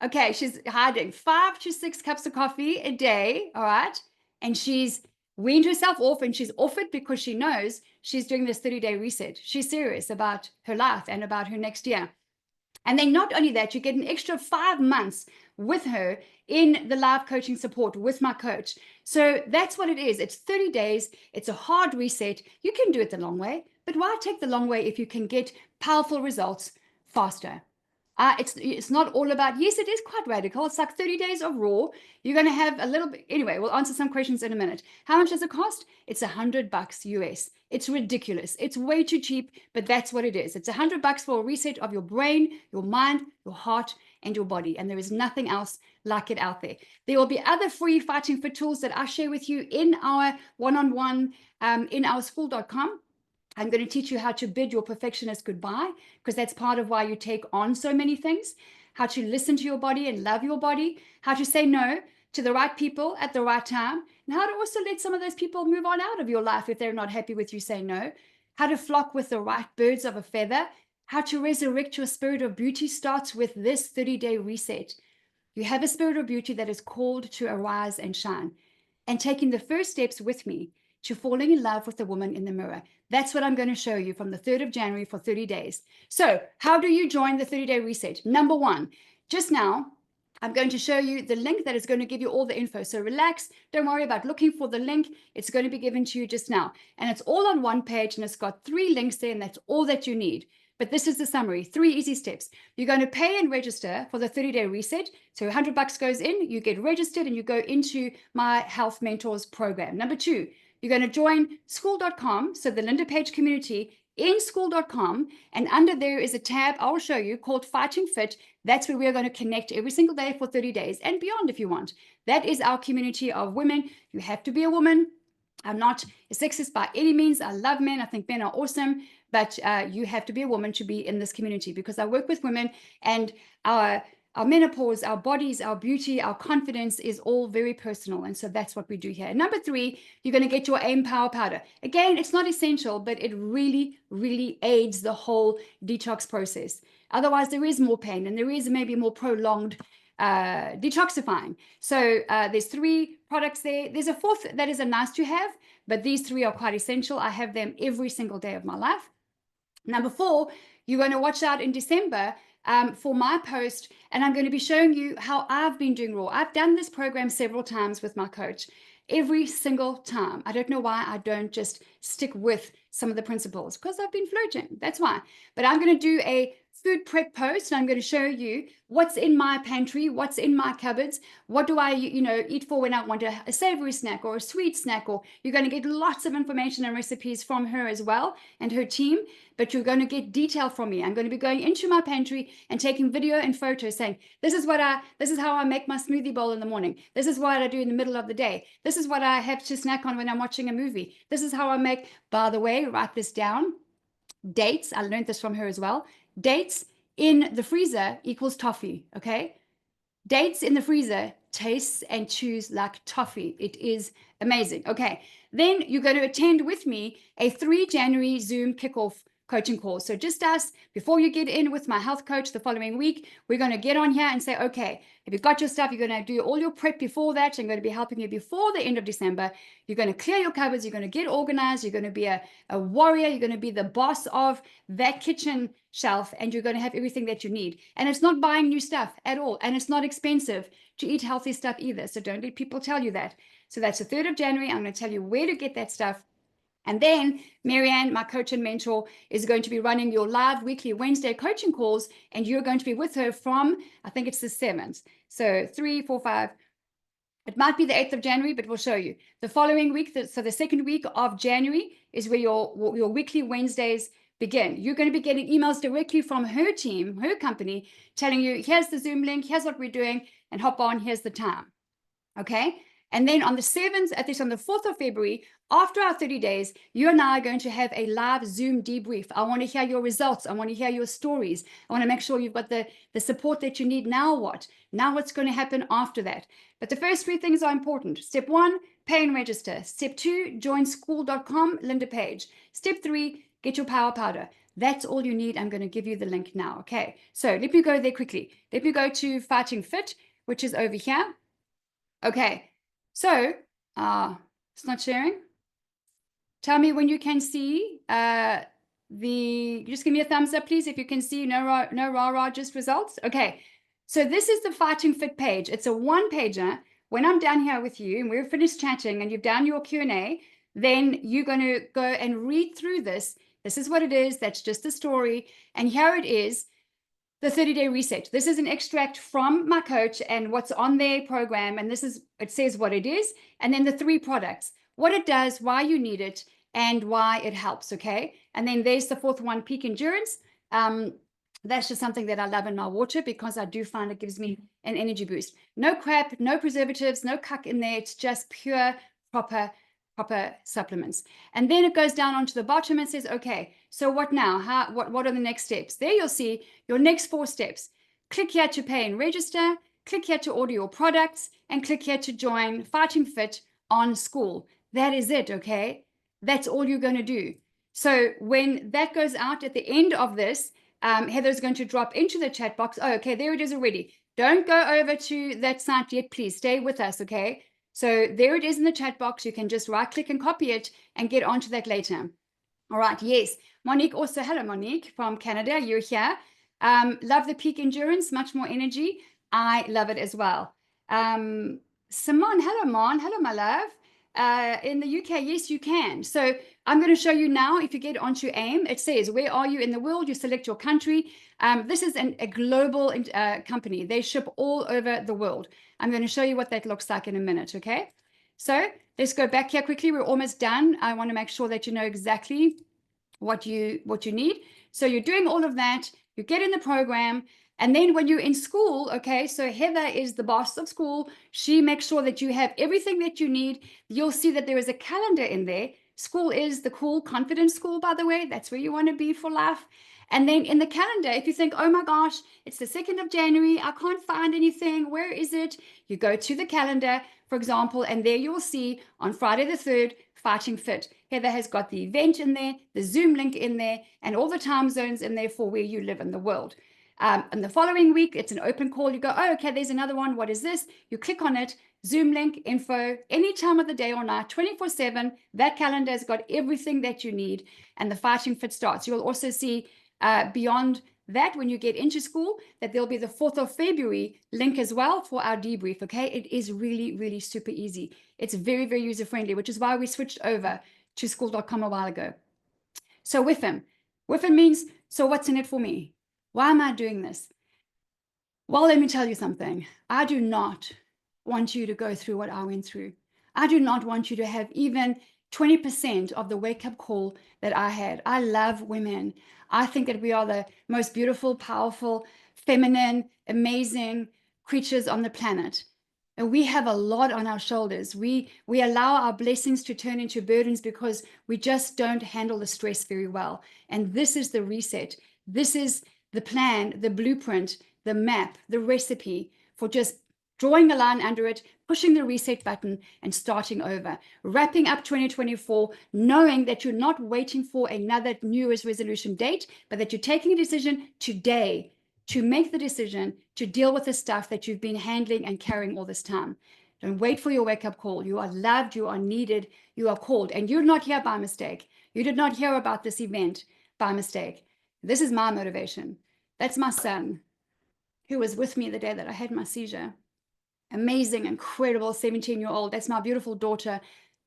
Okay, she's hiding 5 to 6 cups of coffee a day. All right. And she's weaned herself off, and she's off it because she knows she's doing this 30-day reset. She's serious about her life and about her next year. And then not only that, you get an extra 5 months with her in the live coaching support with my coach. So that's what it is. It's 30 days. It's a hard reset. You can do it the long way, but why take the long way if you can get powerful results faster? It's not all about, yes, it is quite radical. It's like 30 days of raw. You're going to have a little bit. Anyway, we'll answer some questions in a minute. How much does it cost? It's $100 US. It's ridiculous. It's way too cheap, but that's what it is. It's $100 for a reset of your brain, your mind, your heart, and your body. And there is nothing else like it out there. There will be other free Fighting Fit tools that I share with you in our one-on-one in our school.com. I'm going to teach you how to bid your perfectionist goodbye, because that's part of why you take on so many things, how to listen to your body and love your body, how to say no to the right people at the right time, and how to also let some of those people move on out of your life if they're not happy with you saying no, how to flock with the right birds of a feather, how to resurrect your spirit of beauty starts with this 30-day reset. You have a spirit of beauty that is called to arise and shine. And taking the first steps with me to falling in love with the woman in the mirror. That's what I'm going to show you from the 3rd of January for 30 days. So how do you join the 30-day reset? Number one, just now, I'm going to show you the link that is going to give you all the info. So relax. Don't worry about looking for the link. It's going to be given to you just now. And it's all on one page, and it's got 3 links there, and that's all that you need. But this is the summary, 3 easy steps. You're going to pay and register for the 30-day reset. So $100 goes in, you get registered, and you go into my Health Mentors program. Number 2, you're going to join school.com, so the LindaPaige community in school.com, and under there is a tab I'll show you called Fighting Fit. That's where we're going to connect every single day for 30 days and beyond if you want. That is our community of women. You have to be a woman. I'm not a sexist by any means. I love men. I think men are awesome, but you have to be a woman to be in this community, because I work with women, and our menopause, our bodies, our beauty, our confidence is all very personal. And so that's what we do here. And number 3, you're going to get your AIM Power Powder. Again, it's not essential, but it really, really aids the whole detox process. Otherwise, there is more pain, and there is maybe more prolonged detoxifying. So there's 3 products there. There's a 4th that is a nice to have, but these 3 are quite essential. I have them every single day of my life. Number 4, you're going to watch out in December for my post, and I'm going to be showing you how I've been doing raw. I've done this program several times with my coach, every single time. I don't know why I don't just stick with some of the principles, because I've been flirting. That's why. But I'm going to do a food prep post, and I'm going to show you what's in my pantry, what's in my cupboards, what do I eat for when I want a savory snack or a sweet snack. Or you're going to get lots of information and recipes from her as well, and her team, but you're going to get detail from me. I'm going to be going into my pantry and taking video and photos saying, this is how I make my smoothie bowl in the morning. This is what I do in the middle of the day. This is what I have to snack on when I'm watching a movie. This is how I make, by the way, write this down, dates. I learned this from her as well. Dates in the freezer equals toffee, okay? Dates in the freezer tastes and chews like toffee. It is amazing. Okay, then you're going to attend with me a 3 January Zoom kickoff coaching call. So just us, before you get in with my health coach the following week, we're going to get on here and say, okay, if you've got your stuff, you're going to do all your prep before that. I'm going to be helping you before the end of December. You're going to clear your cupboards. You're going to get organized. You're going to be a warrior. You're going to be the boss of that kitchen shelf, and you're going to have everything that you need. And it's not buying new stuff at all. And it's not expensive to eat healthy stuff either. So don't let people tell you that. So that's the 3rd of January. I'm going to tell you where to get that stuff. And then Marianne, my coach and mentor, is going to be running your live weekly Wednesday coaching calls, and you're going to be with her from, I think it's the 7th. So 3, 4, 5. It might be the 8th of January, but we'll show you. The following week, so the second week of January is where your weekly Wednesdays begin. You're going to be getting emails directly from her team, her company, telling you, here's the Zoom link, here's what we're doing, and hop on, here's the time. Okay? And then on the 7th, at least on the 4th of February, after our 30 days, you and I are going to have a live Zoom debrief. I want to hear your results. I want to hear your stories. I want to make sure you've got the support that you need. Now what? Now what's going to happen after that? But the first 3 things are important. Step 1, pay and register. Step 2, join school.com, LindaPaige. Step 3, get your power powder. That's all you need. I'm going to give you the link now. Okay, so let me go there quickly. Let me go to Fighting Fit, which is over here. Okay, so it's not sharing. Tell me when you can see just give me a thumbs up, please, if you can see no rah, just results. Okay, so this is the Fighting Fit page. It's a 1-pager. When I'm down here with you and we're finished chatting and you've done your Q&A, then you're going to go and read through this. This is what it is. That's just the story. And here it is. The 30-day reset. This is an extract from my coach and what's on their program. And it says what it is. And then the 3 products, what it does, why you need it, and why it helps. Okay. And then there's the 4th one, peak endurance. That's just something that I love in my water because I do find it gives me an energy boost. No crap, no preservatives, no cuck in there. It's just pure, proper supplements. And then it goes down onto the bottom and says, okay, so what now? What are the next steps? There you'll see your next 4 steps. Click here to pay and register, click here to order your products, and click here to join Fighting Fit on School. That is it, okay? That's all you're going to do. So when that goes out at the end of this, Heather's going to drop into the chat box. Oh, okay, there it is already. Don't go over to that site yet, please. Stay with us, okay? So there it is in the chat box. You can just right click and copy it and get onto that later. All right. Yes. Monique also. Hello, Monique from Canada. You're here. Love the peak endurance, much more energy. I love it as well. Simon. Hello, Mon. Hello, my love. In the UK, yes, you can. So I'm going to show you now. If you get onto AIM, it says, where are you in the world? You select your country. This is a global company. They ship all over the world. I'm going to show you what that looks like in a minute, okay? So let's go back here quickly. We're almost done. I want to make sure that you know exactly what you need. So you're doing all of that. You get in the program. And then when you're in school, okay, so Heather is the boss of school. She makes sure that you have everything that you need. You'll see that there is a calendar in there. School is the cool, confident school, by the way. That's where you want to be for life. And then in the calendar, if you think, oh my gosh, it's the 2nd of January, I can't find anything, where is it? You go to the calendar, for example, and there you will see on Friday the 3rd, Fighting Fit. Heather has got the event in there, the Zoom link in there, and all the time zones in there for where you live in the world. And the following week, it's an open call. You go, oh, okay, there's another one. What is this? You click on it, Zoom link, info, any time of the day or night, 24/7. That calendar has got everything that you need, and the Fighting Fit starts. You'll also see beyond that, when you get into school, that there'll be the 4th of February link as well for our debrief, okay? It is really, really super easy. It's very, very user-friendly, which is why we switched over to school.com a while ago. So with him means, so what's in it for me? Why am I doing this? Well, let me tell you something. I do not want you to go through what I went through. I do not want you to have even 20% of the wake-up call that I had. I love women. I think that we are the most beautiful, powerful, feminine, amazing creatures on the planet. And we have a lot on our shoulders. We allow our blessings to turn into burdens because we just don't handle the stress very well. And this is the reset. This is the plan, the blueprint, the map, the recipe for just drawing a line under it, pushing the reset button and starting over, wrapping up 2024, knowing that you're not waiting for another New Year's resolution date, but that you're taking a decision today to make the decision to deal with the stuff that you've been handling and carrying all this time. Don't wait for your wake-up call. You are loved, you are needed, you are called, and you're not here by mistake. You did not hear about this event by mistake. This is my motivation. That's my son, who was with me the day that I had my seizure. Amazing, incredible 17-year-old. That's my beautiful daughter,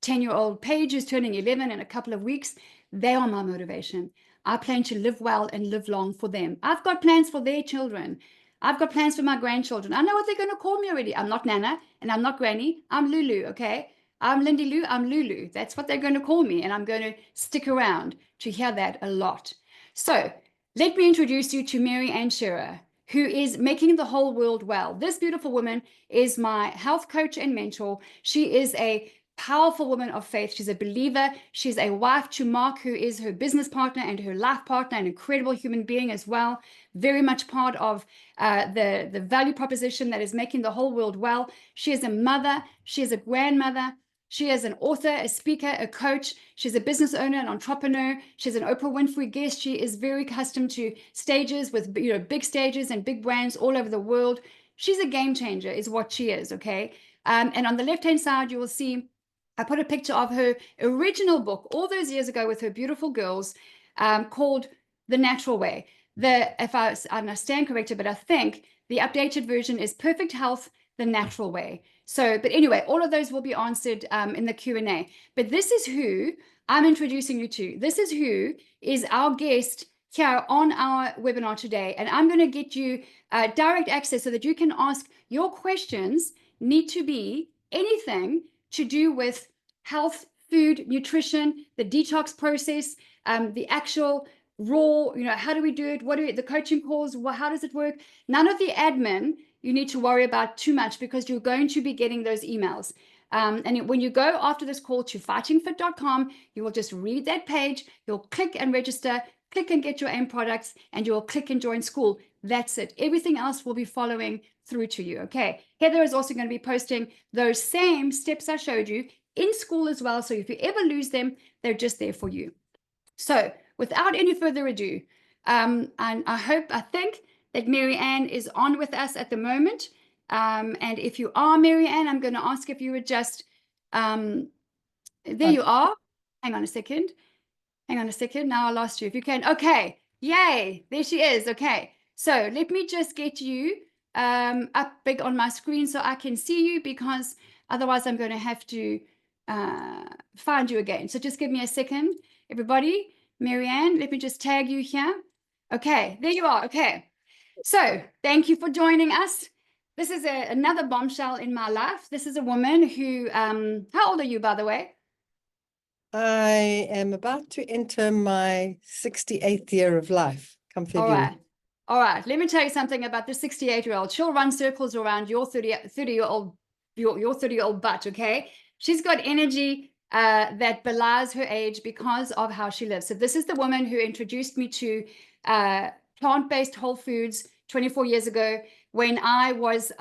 10-year-old Paige is turning 11 in a couple of weeks. They are my motivation. I plan to live well and live long for them. I've got plans for their children. I've got plans for my grandchildren. I know what they're going to call me already. I'm not Nana and I'm not Granny. I'm Lulu, okay? I'm Lindy Lou. I'm Lulu. That's what they're going to call me. And I'm going to stick around to hear that a lot. So let me introduce you to Mary Ann Shearer, who is making the whole world well. This beautiful woman is my health coach and mentor. She is a powerful woman of faith. She's a believer. She's a wife to Mark, who is her business partner and her life partner, an incredible human being as well. Very much part of the value proposition that is making the whole world well. She is a mother. She is a grandmother. She is an author, a speaker, a coach. She's a business owner, an entrepreneur. She's an Oprah Winfrey guest. She is very accustomed to stages with big stages and big brands all over the world. She's a game changer is what she is, okay? And on the left-hand side, you will see I put a picture of her original book all those years ago with her beautiful girls called The Natural Way. If I stand corrected, but I think the updated version is Perfect Health, The Natural Way. So, but anyway, all of those will be answered in the Q&A. But this is who I'm introducing you to. This is who is our guest here on our webinar today. And I'm going to get you direct access so that you can ask your questions. Need to be anything to do with health, food, nutrition, the detox process, the actual raw, how do we do it? What are the coaching calls? How does it work? None of the admin you need to worry about too much because you're going to be getting those emails. And when you go after this call to fightingfit.com, you will just read that page. You'll click and register, click and get your AIM products, and you'll click and join school. That's it. Everything else will be following through to you. Okay. Heather is also going to be posting those same steps I showed you in school as well. So if you ever lose them, they're just there for you. So without any further ado, and I think that Mary Ann is on with us at the moment. And if you are Mary Ann, I'm going to ask if you would just, there you are. Hang on a second. Now I lost you. If you can. Okay. Yay. There she is. Okay. So let me just get you up big on my screen so I can see you, because otherwise I'm going to have to find you again. So just give me a second, everybody. Mary Ann, let me just tag you here. Okay. There you are. Okay. So thank you for joining us. This is another bombshell in my life. This is a woman who, how old are you, by the way? I am about to enter my 68th year of life. Come February. All right. Let me tell you something about the 68-year-old. She'll run circles around your 30-year-old your 30-year-old butt, okay? She's got energy that belies her age because of how she lives. So this is the woman who introduced me to plant-based whole foods 24 years ago, when I was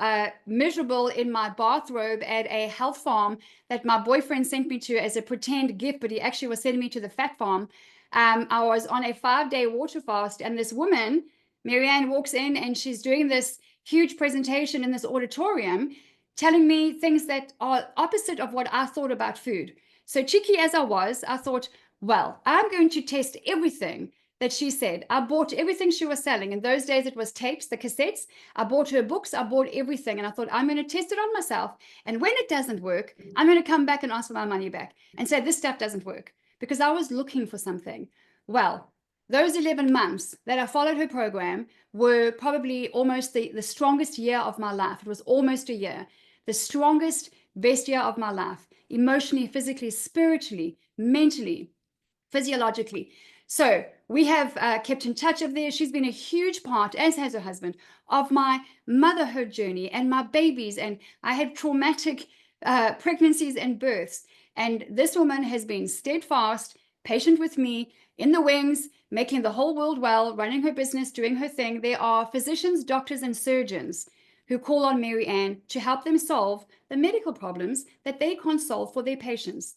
miserable in my bathrobe at a health farm that my boyfriend sent me to as a pretend gift, but he actually was sending me to the fat farm. I was on a 5-day water fast, and this woman, Mary Ann, walks in and she's doing this huge presentation in this auditorium, telling me things that are opposite of what I thought about food. So cheeky as I was, I thought, well, I'm going to test everything that she said. I bought everything she was selling. In those days, it was tapes, the cassettes. I bought her books. I bought everything. And I thought, I'm going to test it on myself. And when it doesn't work, I'm going to come back and ask for my money back and say, this stuff doesn't work, because I was looking for something. Well, those 11 months that I followed her program were probably almost the strongest year of my life. It was almost a year. The strongest, best year of my life, emotionally, physically, spiritually, mentally, physiologically. So we have kept in touch of there. She's been a huge part, as has her husband, of my motherhood journey and my babies. And I had traumatic pregnancies and births. And this woman has been steadfast, patient with me, in the wings, making the whole world well, running her business, doing her thing. There are physicians, doctors, and surgeons who call on Mary Ann to help them solve the medical problems that they can't solve for their patients.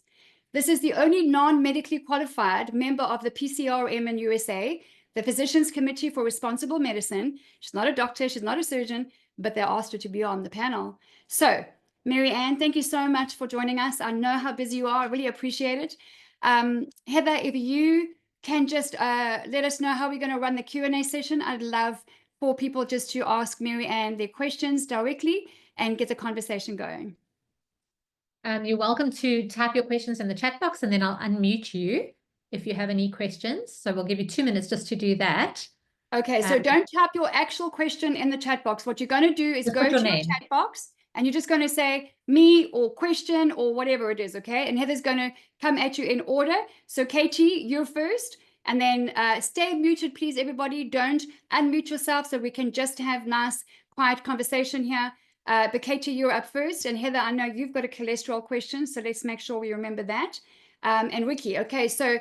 This is the only non-medically qualified member of the PCRM in USA, the Physicians Committee for Responsible Medicine. She's not a doctor, she's not a surgeon, but they asked her to be on the panel. So, Mary Ann, thank you so much for joining us. I know how busy you are. I really appreciate it. Heather, if you can just let us know how we're going to run the Q&A session. I'd love for people just to ask Mary Ann their questions directly and get the conversation going. You're welcome to type your questions in the chat box, and then I'll unmute you if you have any questions. So we'll give you 2 minutes just to do that. Okay, so don't type your actual question in the chat box. What you're going to do is Just go put to your your name. chat box and you're just going to say me or question or whatever it is, okay? And Heather's going to come at you in order. So Katie, you're first. And then stay muted, please, everybody. Don't unmute yourself so we can just have nice, quiet conversation here. But Katie, you're up first. And Heather, I know you've got a cholesterol question, so let's make sure we remember that. And Ricky, okay, so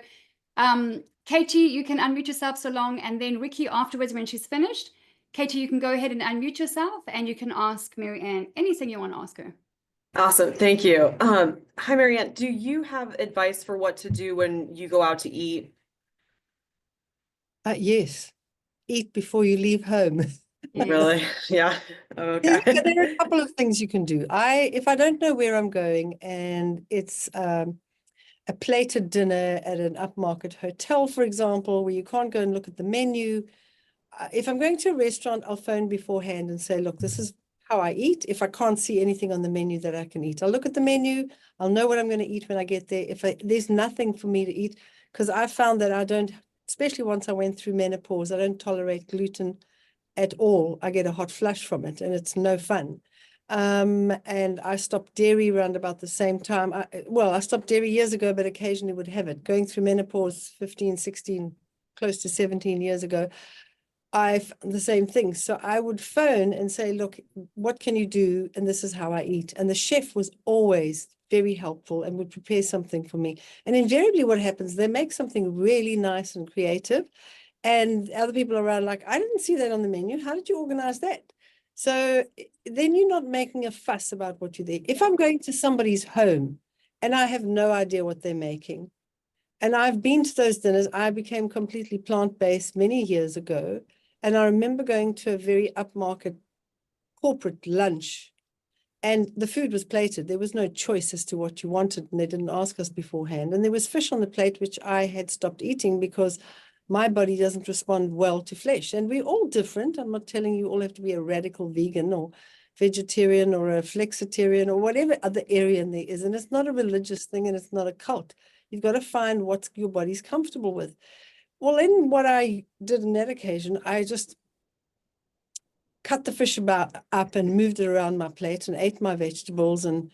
Katie, you can unmute yourself so long, and then Ricky afterwards when she's finished. Katie, you can go ahead and unmute yourself, and you can ask Marianne anything you want to ask her. Awesome, thank you. Hi, Marianne. Do you have advice for what to do when you go out to eat? Yes, eat before you leave home. Really? Yeah. Okay. There are a couple of things you can do. If I don't know where I'm going and it's a plated dinner at an upmarket hotel, for example, where you can't go and look at the menu. If I'm going to a restaurant, I'll phone beforehand and say, look, this is how I eat. If I can't see anything on the menu that I can eat, I'll look at the menu. I'll know what I'm going to eat when I get there. If there's nothing for me to eat, because I found that I don't, especially once I went through menopause, I don't tolerate gluten at all. I get a hot flush from it and it's no fun. And I stopped dairy around about the same time. I stopped dairy years ago, but occasionally would have it. Going through menopause 15, 16, close to 17 years ago, I've the same thing. So I would phone and say, look, what can you do? And this is how I eat. And the chef was always very helpful and would prepare something for me. And invariably what happens, they make something really nice and creative. And other people around like, I didn't see that on the menu. How did you organize that? So then you're not making a fuss about what you eat. If I'm going to somebody's home and I have no idea what they're making, and I've been to those dinners, I became completely plant-based many years ago. And I remember going to a very upmarket corporate lunch and the food was plated. There was no choice as to what you wanted and they didn't ask us beforehand. And there was fish on the plate, which I had stopped eating because my body doesn't respond well to flesh. And we're all different. I'm not telling you all have to be a radical vegan or vegetarian or a flexitarian or whatever other area there is. And it's not a religious thing and it's not a cult. You've got to find what your body's comfortable with. Well, in what I did on that occasion, I just cut the fish up and moved it around my plate and ate my vegetables and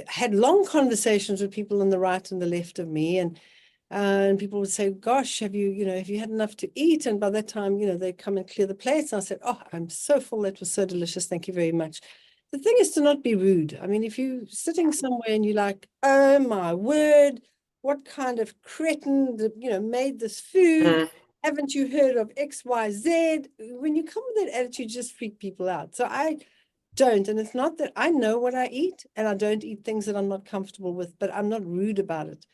had long conversations with people on the right and the left of me. And people would say, gosh, have you had enough to eat? And by that time, they'd come and clear the plates. And I said, oh, I'm so full. That was so delicious. Thank you very much. The thing is to not be rude. I mean, if you're sitting somewhere and you're like, oh my word, what kind of cretin, made this food? Haven't you heard of X, Y, Z? When you come with that attitude, just freak people out. So I don't. And it's not that I know what I eat and I don't eat things that I'm not comfortable with, but I'm not rude about it.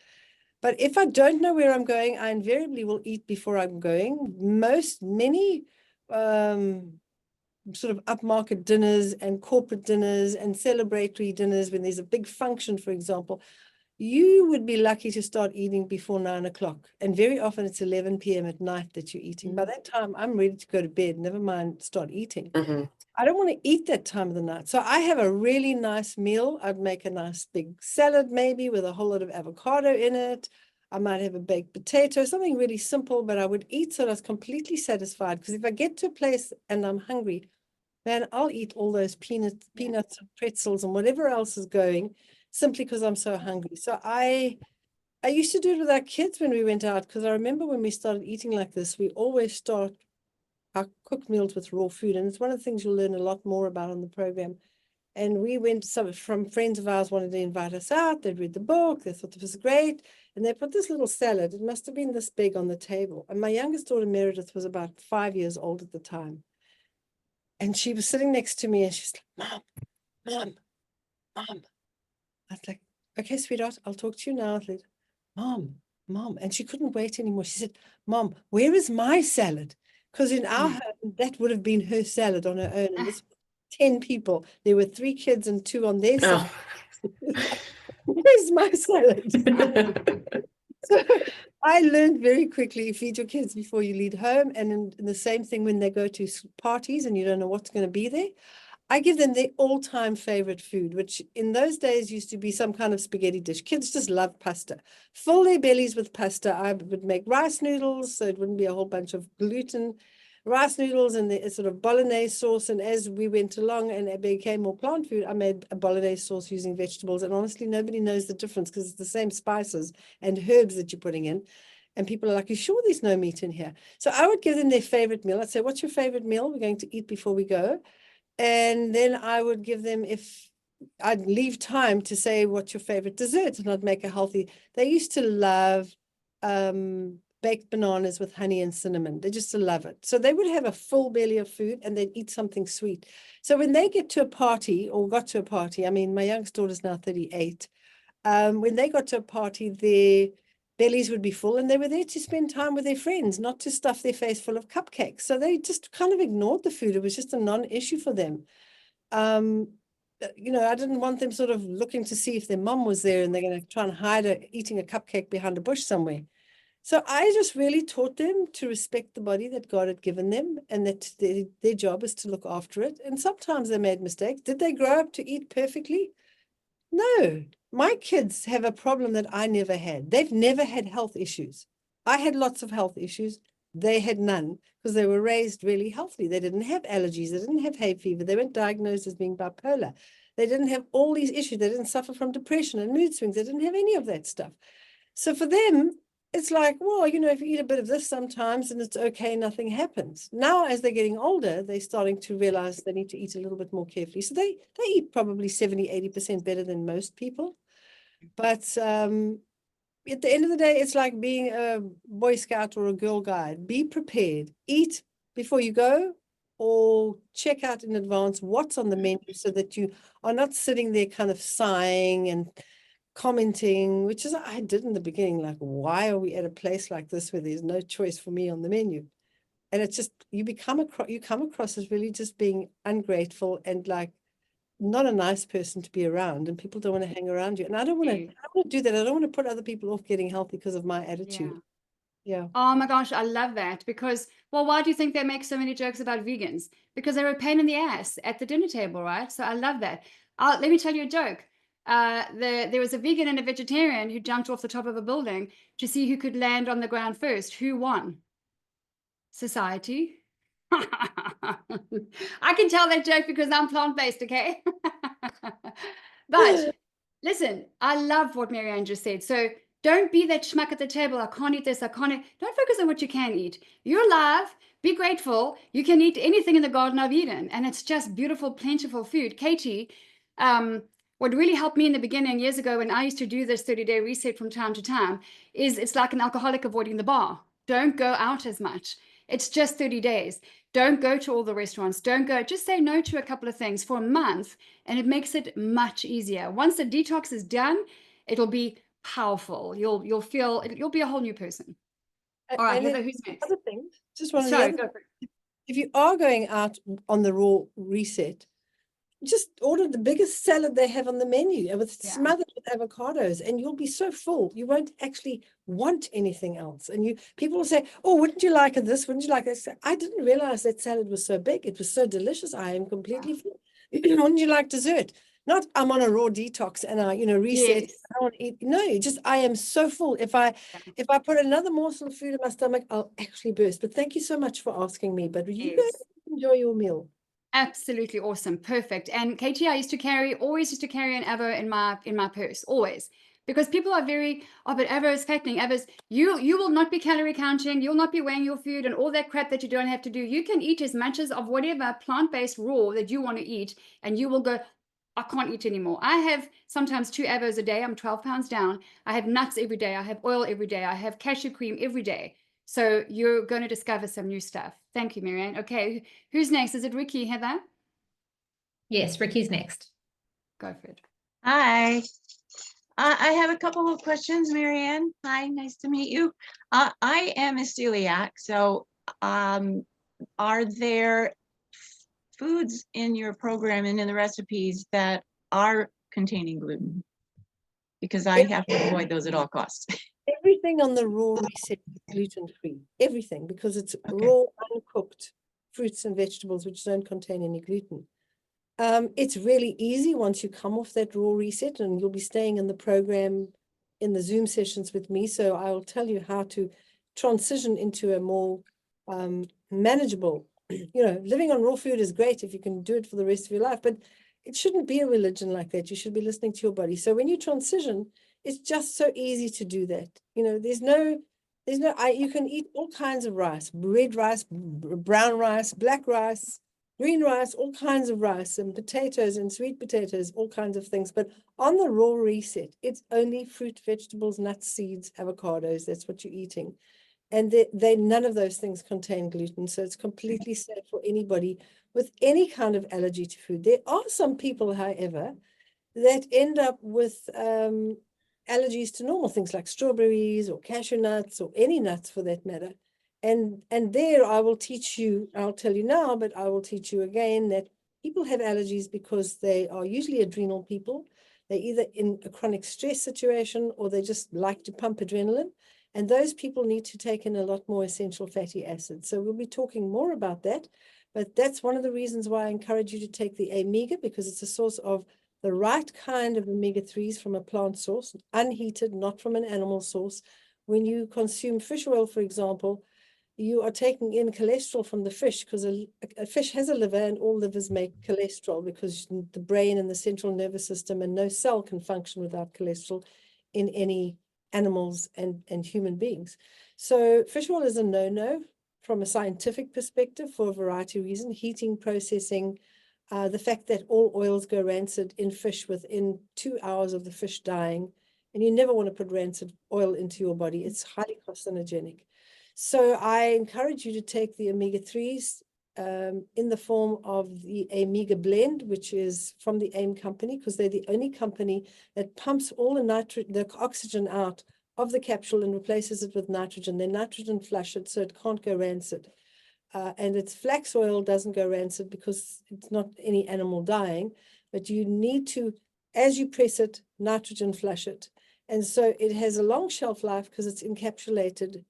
But if I don't know where I'm going, I invariably will eat before I'm going. Many sort of upmarket dinners and corporate dinners and celebratory dinners, when there's a big function, for example, you would be lucky to start eating before 9 o'clock. And very often it's 11 p.m. at night that you're eating. By that time, I'm ready to go to bed, never mind start eating. I don't want to eat that time of the night. So I have a really nice meal. I'd make a nice big salad, maybe with a whole lot of avocado in it. I might have a baked potato, something really simple, but I would eat so that I was completely satisfied. Because if I get to a place and I'm hungry, man, I'll eat all those peanuts and pretzels and whatever else is going, simply because I'm so hungry. So I used to do it with our kids when we went out, because I remember when we started eating like this, we always start our cooked meals with raw food. And it's one of the things you'll learn a lot more about on the program. And we went, some from friends of ours wanted to invite us out. They'd read the book. They thought it was great. And they put this little salad. It must have been this big on the table. And my youngest daughter, Meredith, was about 5 years old at the time. And she was sitting next to me and she's like, Mom. I was like, okay, sweetheart, I'll talk to you now. Like, Mom. And she couldn't wait anymore. She said, Mom, where is my salad? Because in our home, that would have been her salad on her own. And this was 10 people. There were 3 kids and 2 on their side. Where's my salad? So I learned very quickly, feed your kids before you leave home. And in the same thing when they go to parties and you don't know what's going to be there. I give them their all-time favorite food, which in those days used to be some kind of spaghetti dish. Kids just love pasta. Fill their bellies with pasta. I would make rice noodles, so it wouldn't be a whole bunch of gluten. Rice noodles and the sort of bolognese sauce. And as we went along and it became more plant food, I made a bolognese sauce using vegetables. And honestly, nobody knows the difference because it's the same spices and herbs that you're putting in. And people are like, you sure there's no meat in here? So I would give them their favorite meal. I'd say, what's your favorite meal we're going to eat before we go? And then I would give them, if I'd leave time to say, what's your favorite dessert? And I'd make a healthy. They used to love baked bananas with honey and cinnamon. They just love it. So they would have a full belly of food and they'd eat something sweet. So when they get to a party or got to a party, I mean, my youngest daughter's now 38. When they got to a party, their bellies would be full and they were there to spend time with their friends, not to stuff their face full of cupcakes. So they just kind of ignored the food. It was just a non-issue for them. You know, I didn't want them sort of looking to see if their mom was there and they're going to try and hide eating a cupcake behind a bush somewhere. So I just really taught them to respect the body that God had given them and that their job is to look after it. And sometimes they made mistakes. Did they grow up to eat perfectly? No. My kids have a problem that I never had. They've never had health issues. I had lots of health issues. They had none because they were raised really healthy. They didn't have allergies. They didn't have hay fever. They weren't diagnosed as being bipolar. They didn't have all these issues. They didn't suffer from depression and mood swings. They didn't have any of that stuff. So for them, it's like, well, you know, if you eat a bit of this sometimes and it's okay, nothing happens. Now, as they're getting older, they're starting to realize they need to eat a little bit more carefully. So they eat probably 70, 80% better than most people. But at the end of the day, it's like being a Boy Scout or a Girl Guide. Be prepared. Eat before you go or check out in advance what's on the menu so that you are not sitting there kind of sighing and commenting, which is I did in the beginning, like, why are we at a place like this where there's no choice for me on the menu? And it's just, you come across as really just being ungrateful and like not a nice person to be around, and people don't want to hang around you. And I don't want to do that. I don't want to put other people off getting healthy because of my attitude. Yeah. Oh my gosh, I love that because, well, why do you think they make so many jokes about vegans? Because they're a pain in the ass at the dinner table, right? So I love that. Let me tell you a joke. There was a vegan and a vegetarian who jumped off the top of a building to see who could land on the ground first. Who won? Society. I can tell that joke because I'm plant-based, okay? But listen, I love what Marianne just said. So don't be that schmuck at the table. I can't eat this. I can't eat. Don't focus on what you can eat. You're alive. Be grateful. You can eat anything in the Garden of Eden. And it's just beautiful, plentiful food. Katie, what really helped me in the beginning years ago when I used to do this 30-day reset from time to time is it's like an alcoholic avoiding the bar. Don't go out as much. It's just 30 days. Don't go to all the restaurants. Don't go. Just say no to a couple of things for a month, and it makes it much easier. Once the detox is done, it'll be powerful. You'll feel you'll be a whole new person. All right, Heather, who's next? Other things, just one Sorry, of the go other, for it. if you are going out on the raw reset, just order the biggest salad they have on the menu and smothered with avocados, and you'll be so full you won't actually want anything else. And people will say, oh, wouldn't you like this? Wouldn't you like this? I didn't realize that salad was so big. It was so delicious. I am completely full. Wouldn't you like dessert? Not I'm on a raw detox and I reset. Yes. I don't want to eat. No, just I am so full. If I put another morsel of food in my stomach, I'll actually burst. But thank you so much for asking me. But you guys enjoy your meal. Absolutely awesome. Perfect. And Katie, I always used to carry an Avo in my purse, always. Because people are very, oh, but Avo is fattening. Avo's, you will not be calorie counting. You'll not be weighing your food and all that crap that you don't have to do. You can eat as much as of whatever plant-based raw that you want to eat, and you will go, I can't eat anymore. I have sometimes 2 Avos a day. I'm 12 pounds down. I have nuts every day. I have oil every day. I have cashew cream every day. So you're going to discover some new stuff. Thank you, Marianne. Okay, who's next? Is it Ricky, Heather? Yes, Ricky's next. Go for it. Hi. I have a couple of questions, Marianne. Hi, nice to meet you. I am a celiac, so are there foods in your program and in the recipes that are containing gluten? Because I have to avoid those at all costs. Everything on the raw reset is gluten-free. Everything, because it's raw, uncooked fruits and vegetables which don't contain any gluten. It's really easy once you come off that raw reset, and you'll be staying in the program in the Zoom sessions with me. So I'll tell you how to transition into a more manageable, living on raw food is great if you can do it for the rest of your life, but it shouldn't be a religion like that. You should be listening to your body. So when you transition, it's just so easy to do that. You can eat all kinds of rice, red rice, brown rice, black rice, green rice, all kinds of rice, and potatoes and sweet potatoes, all kinds of things. But on the raw reset, it's only fruit, vegetables, nuts, seeds, avocados. That's what you're eating. And none of those things contain gluten. So it's completely safe for anybody with any kind of allergy to food. There are some people, however, that end up with allergies to normal things like strawberries or cashew nuts or any nuts for that matter. And there I will teach you, I'll tell you now, but I will teach you again that people have allergies because they are usually adrenal people. They're either in a chronic stress situation or they just like to pump adrenaline. And those people need to take in a lot more essential fatty acids. So we'll be talking more about that. But that's one of the reasons why I encourage you to take the omega, because it's a source of the right kind of omega-3s from a plant source, unheated, not from an animal source. When you consume fish oil, for example, you are taking in cholesterol from the fish, because a fish has a liver and all livers make cholesterol, because the brain and the central nervous system and no cell can function without cholesterol in any animals and human beings. So fish oil is a no-no from a scientific perspective for a variety of reasons: heating, processing, the fact that all oils go rancid in fish within 2 hours of the fish dying, and you never want to put rancid oil into your body. It's highly carcinogenic. So I encourage you to take the omega-3s in the form of the omega blend, which is from the AIM company, because they're the only company that pumps all the oxygen out of the capsule and replaces it with nitrogen. They nitrogen flush it so it can't go rancid. And its flax oil doesn't go rancid because it's not any animal dying, but you need to, as you press it, nitrogen flush it. And so it has a long shelf life because it's encapsulated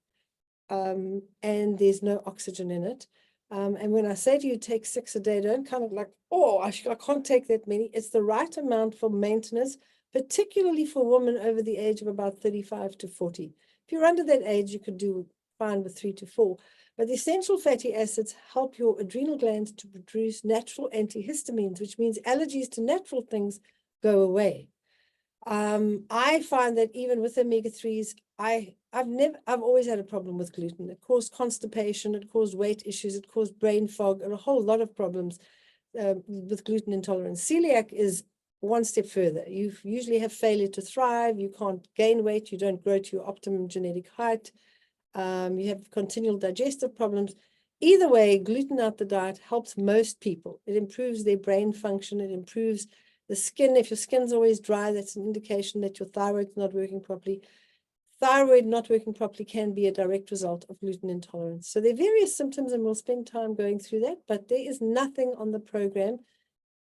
and there's no oxygen in it. And when I say to you, take 6 a day, don't kind of like, oh, I can't take that many. It's the right amount for maintenance, particularly for women over the age of about 35 to 40. If you're under that age, you could do fine with 3 to 4. But the essential fatty acids help your adrenal glands to produce natural antihistamines, which means allergies to natural things go away. I find that even with omega-3s, I've always had a problem with gluten. It caused constipation, it caused weight issues, it caused brain fog, and a whole lot of problems with gluten intolerance. Celiac is one step further. You usually have failure to thrive, you can't gain weight, you don't grow to your optimum genetic height, you have continual digestive problems. Either way, gluten out the diet helps most people. It improves their brain function, it improves the skin. If your skin's always dry, that's an indication that your thyroid's not working properly. Thyroid not working properly can be a direct result of gluten intolerance. So there are various symptoms, and we'll spend time going through that, but there is nothing on the program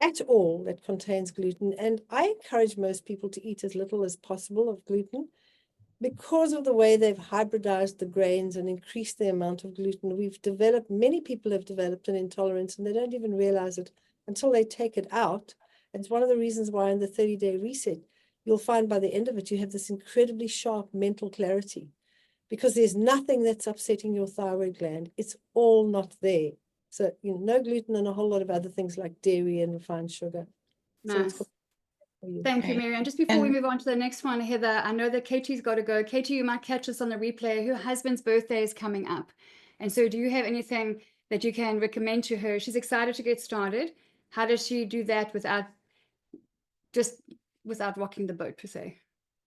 at all that contains gluten. And I encourage most people to eat as little as possible of gluten because of the way they've hybridized the grains and increased the amount of gluten. Many people have developed an intolerance and they don't even realize it until they take it out. And it's one of the reasons why in the 30-day reset, you'll find by the end of it, you have this incredibly sharp mental clarity because there's nothing that's upsetting your thyroid gland. It's all not there. So, no gluten and a whole lot of other things like dairy and refined sugar. Nice. So Thank you, Right. Marianne. Just before we And- move on to the next one, Heather, I know that Katie's got to go. Katie, you might catch us on the replay. Her husband's birthday is coming up. And so do you have anything that you can recommend to her? She's excited to get started. How does she do that without rocking the boat, per se?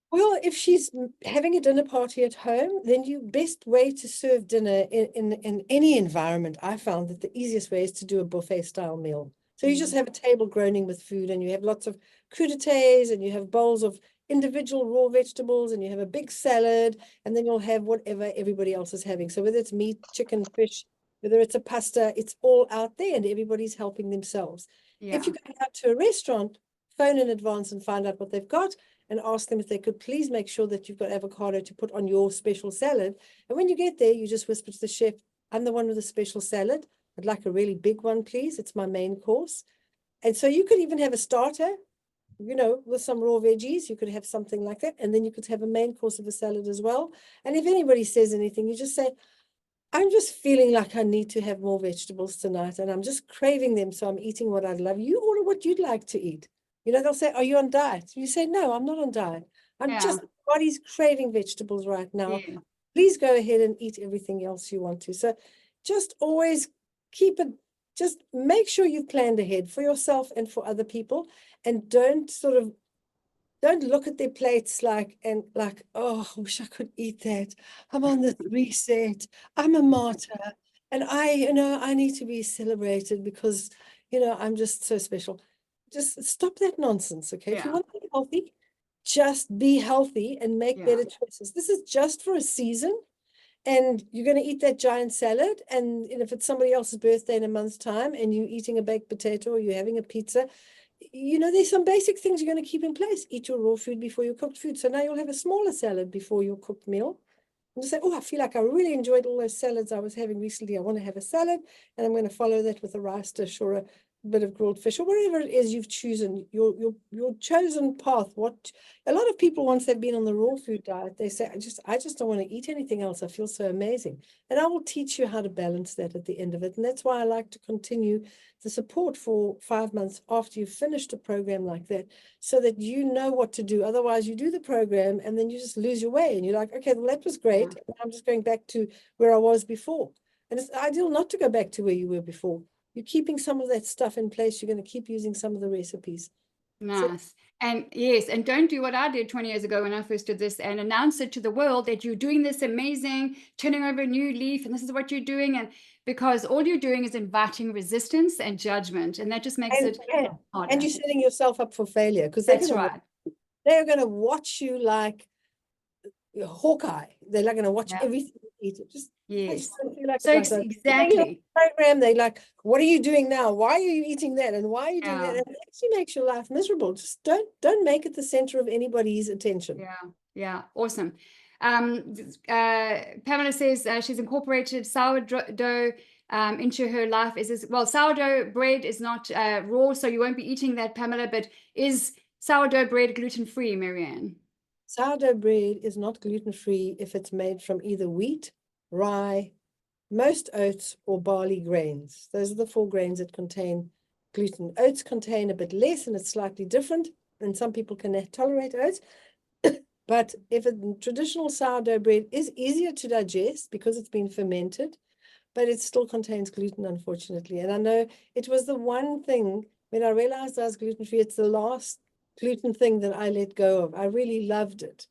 Well, if she's having a dinner party at home, then the best way to serve dinner in any environment, I found that the easiest way is to do a buffet style meal. So you just have a table groaning with food and you have lots of crudités and you have bowls of individual raw vegetables and you have a big salad, and then you'll have whatever everybody else is having. So whether it's meat, chicken, fish, whether it's a pasta, it's all out there and everybody's helping themselves. Yeah. If you go out to a restaurant, phone in advance and find out what they've got and ask them if they could please make sure that you've got avocado to put on your special salad. And when you get there, you just whisper to the chef, I'm the one with a special salad. I'd like a really big one, please. It's my main course. And so you could even have a starter, you know, with some raw veggies. You could have something like that. And then you could have a main course of a salad as well. And if anybody says anything, you just say, I'm just feeling like I need to have more vegetables tonight, and I'm just craving them. So I'm eating what I'd love. You order what you'd like to eat. You know, they'll say, are you on diet? You say, no, I'm not on diet. I'm Yeah. just, body's craving vegetables right now. Yeah. Please go ahead and eat everything else you want to. So just always keep it, just make sure you've planned ahead for yourself and for other people, and don't look at their plates like, oh, I wish I could eat that. I'm on this reset. I'm a martyr. And I need to be celebrated because, I'm just so special. Just stop that nonsense, okay? If you Yeah. want to be healthy, just be healthy and make Yeah. better choices. This is just for a season. And you're going to eat that giant salad. And if it's somebody else's birthday in a month's time and you're eating a baked potato or you're having a pizza, there's some basic things you're going to keep in place. Eat your raw food before your cooked food. So now you'll have a smaller salad before your cooked meal. And you say, oh, I feel like I really enjoyed all those salads I was having recently. I want to have a salad, and I'm going to follow that with a rice dish or a bit of grilled fish or whatever it is you've chosen, your chosen path. What a lot of people, once they've been on the raw food diet, they say, I just don't want to eat anything else. I feel so amazing. And I will teach you how to balance that at the end of it. And that's why I like to continue the support for 5 months after you've finished a program like that, so that you know what to do. Otherwise, you do the program and then you just lose your way and you're like, okay, well, that was great. Yeah. I'm just going back to where I was before. And it's ideal not to go back to where you were before. You're keeping some of that stuff in place. You're going to keep using some of the recipes. Nice. And yes, and don't do what I did 20 years ago when I first did this and announce it to the world that you're doing this amazing, turning over a new leaf, and this is what you're doing. And because all you're doing is inviting resistance and judgment, and that just makes it harder. And you're setting yourself up for failure, because That's right. they're going to watch you like Hawkeye. They're like going to watch Yeah. everything you eat. Just Yes. like So it like exactly. program, they like, what are you doing now? Why are you eating that? And why are you doing Yeah. that? And it actually makes your life miserable. Just don't make it the center of anybody's attention. Yeah, awesome. Pamela says she's incorporated sourdough into her life. Sourdough bread is not raw, so you won't be eating that, Pamela, but is sourdough bread gluten-free, Marianne? Sourdough bread is not gluten-free if it's made from either wheat, rye, most oats, or barley grains. Those are the 4 grains that contain gluten. Oats contain a bit less, and it's slightly different, and some people can tolerate oats. But if a traditional sourdough bread is easier to digest because it's been fermented, but it still contains gluten, unfortunately. And I know it was the one thing, when I realized I was gluten-free, it's the last gluten thing that I let go of. I really loved it.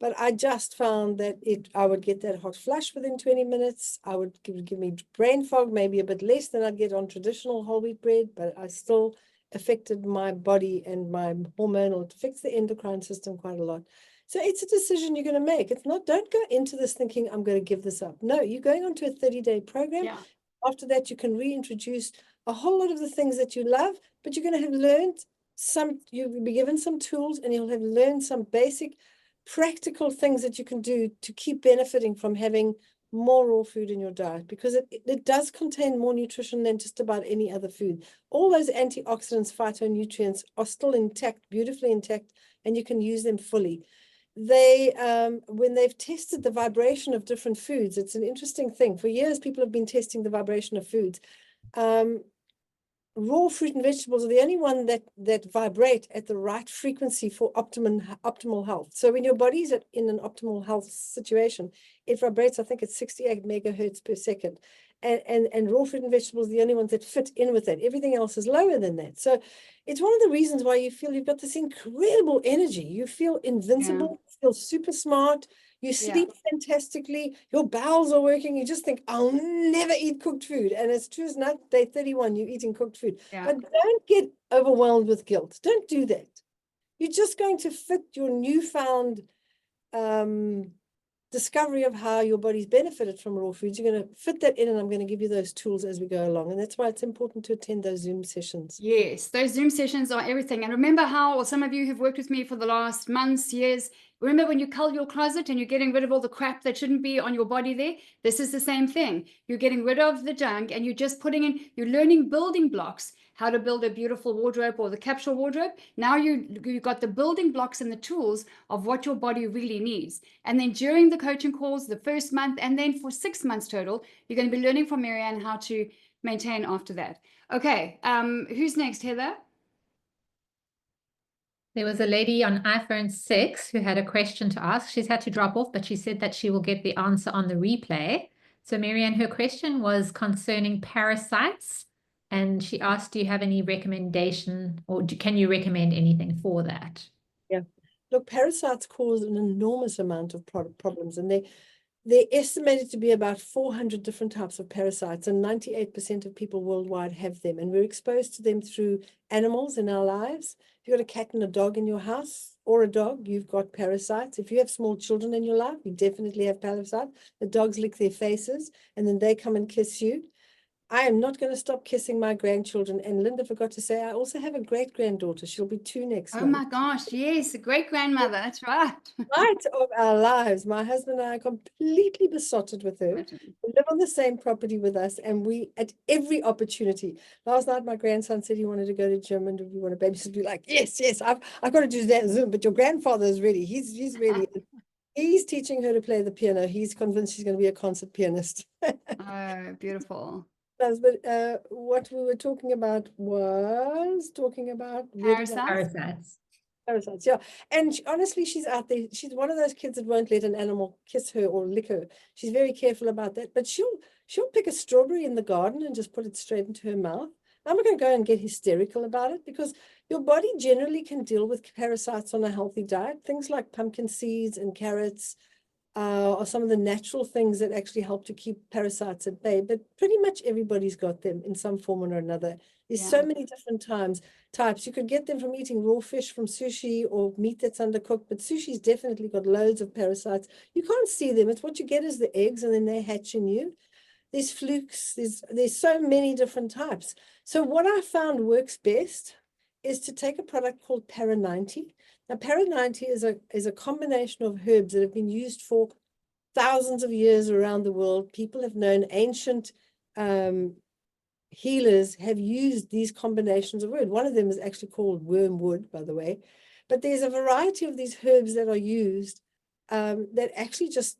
But I just found that I would get that hot flush within 20 minutes. It would give me brain fog, maybe a bit less than I'd get on traditional whole wheat bread, but I still affected my body and my hormonal, it affects the endocrine system quite a lot. So it's a decision you're going to make. It's not, don't go into this thinking, I'm going to give this up. No, you're going on to a 30-day program. Yeah. After that, you can reintroduce a whole lot of the things that you love, but you're going to have learned you'll be given some tools, and you'll have learned some basic practical things that you can do to keep benefiting from having more raw food in your diet, because it does contain more nutrition than just about any other food. All those antioxidants, phytonutrients are still intact, beautifully intact, and you can use them fully. When they've tested the vibration of different foods, it's an interesting thing. For years, people have been testing the vibration of foods. Raw fruit and vegetables are the only one that vibrate at the right frequency for optimal health. So when your body's in an optimal health situation, it vibrates, I think it's 68 megahertz per second. And raw fruit and vegetables are the only ones that fit in with that. Everything else is lower than that. So it's one of the reasons why you feel you've got this incredible energy. You feel invincible, you feel super smart. You sleep fantastically. Your bowels are working. You just think, I'll never eat cooked food. And it's true as not, day 31, you're eating cooked food. Yeah. But don't get overwhelmed with guilt. Don't do that. You're just going to fit your newfound discovery of how your body's benefited from raw foods. You're going to fit that in, and I'm going to give you those tools as we go along. And that's why it's important to attend those Zoom sessions. Yes, those Zoom sessions are everything. And remember how, or some of you who've worked with me for the last months, years, Remember when you cull your closet and you're getting rid of all the crap that shouldn't be on your body there? This is the same thing. You're getting rid of the junk and you're just putting in, you're learning building blocks, how to build a beautiful wardrobe or the capsule wardrobe. Now you've got the building blocks and the tools of what your body really needs. And then during the coaching calls, the first month, and then for 6 months total, you're going to be learning from Marianne how to maintain after that. Okay, who's next, Heather? There was a lady on iPhone 6 who had a question to ask. She's had to drop off, but she said that she will get the answer on the replay. So Marianne, her question was concerning parasites. And she asked, do you have any recommendation or can you recommend anything for that? Yeah. Look, parasites cause an enormous amount of problems, and they're estimated to be about 400 different types of parasites, and 98% of people worldwide have them. And we're exposed to them through animals in our lives. If you've got a cat and a dog in your house or a dog, you've got parasites. If you have small children in your life, you definitely have parasites. The dogs lick their faces and then they come and kiss you. I am not going to stop kissing my grandchildren. And Linda forgot to say, I also have a great granddaughter. She'll be 2 next Oh month. my gosh, yes, a great grandmother. That's right. Light of our lives. My husband and I are completely besotted with her. We live on the same property with us, and we, at every opportunity. Last night, my grandson said he wanted to go to gym and we want to babysit. Be like, yes, I've got to do that Zoom. But your grandfather is ready. He's ready. He's teaching her to play the piano. He's convinced she's going to be a concert pianist. Oh, beautiful. But what we were talking about was Parasites. parasites, yeah. And honestly, she's out there. She's one of those kids that won't let an animal kiss her or lick her. She's very careful about that. But she'll pick a strawberry in the garden and just put it straight into her mouth. I'm not going to go and get hysterical about it, because your body generally can deal with parasites on a healthy diet. Things like pumpkin seeds and carrots are some of the natural things that actually help to keep parasites at bay. But pretty much everybody's got them in some form or another. There's so many different types. You could get them from eating raw fish from sushi or meat that's undercooked, but sushi's definitely got loads of parasites. You can't see them. It's what you get is the eggs, and then they hatch in you. There's flukes. There's so many different types. So what I found works best is to take a product called Para 90. Now, Para 90 is a combination of herbs that have been used for thousands of years around the world. People have known, ancient healers have used these combinations of herbs. One of them is actually called wormwood, by the way. But there's a variety of these herbs that are used that actually just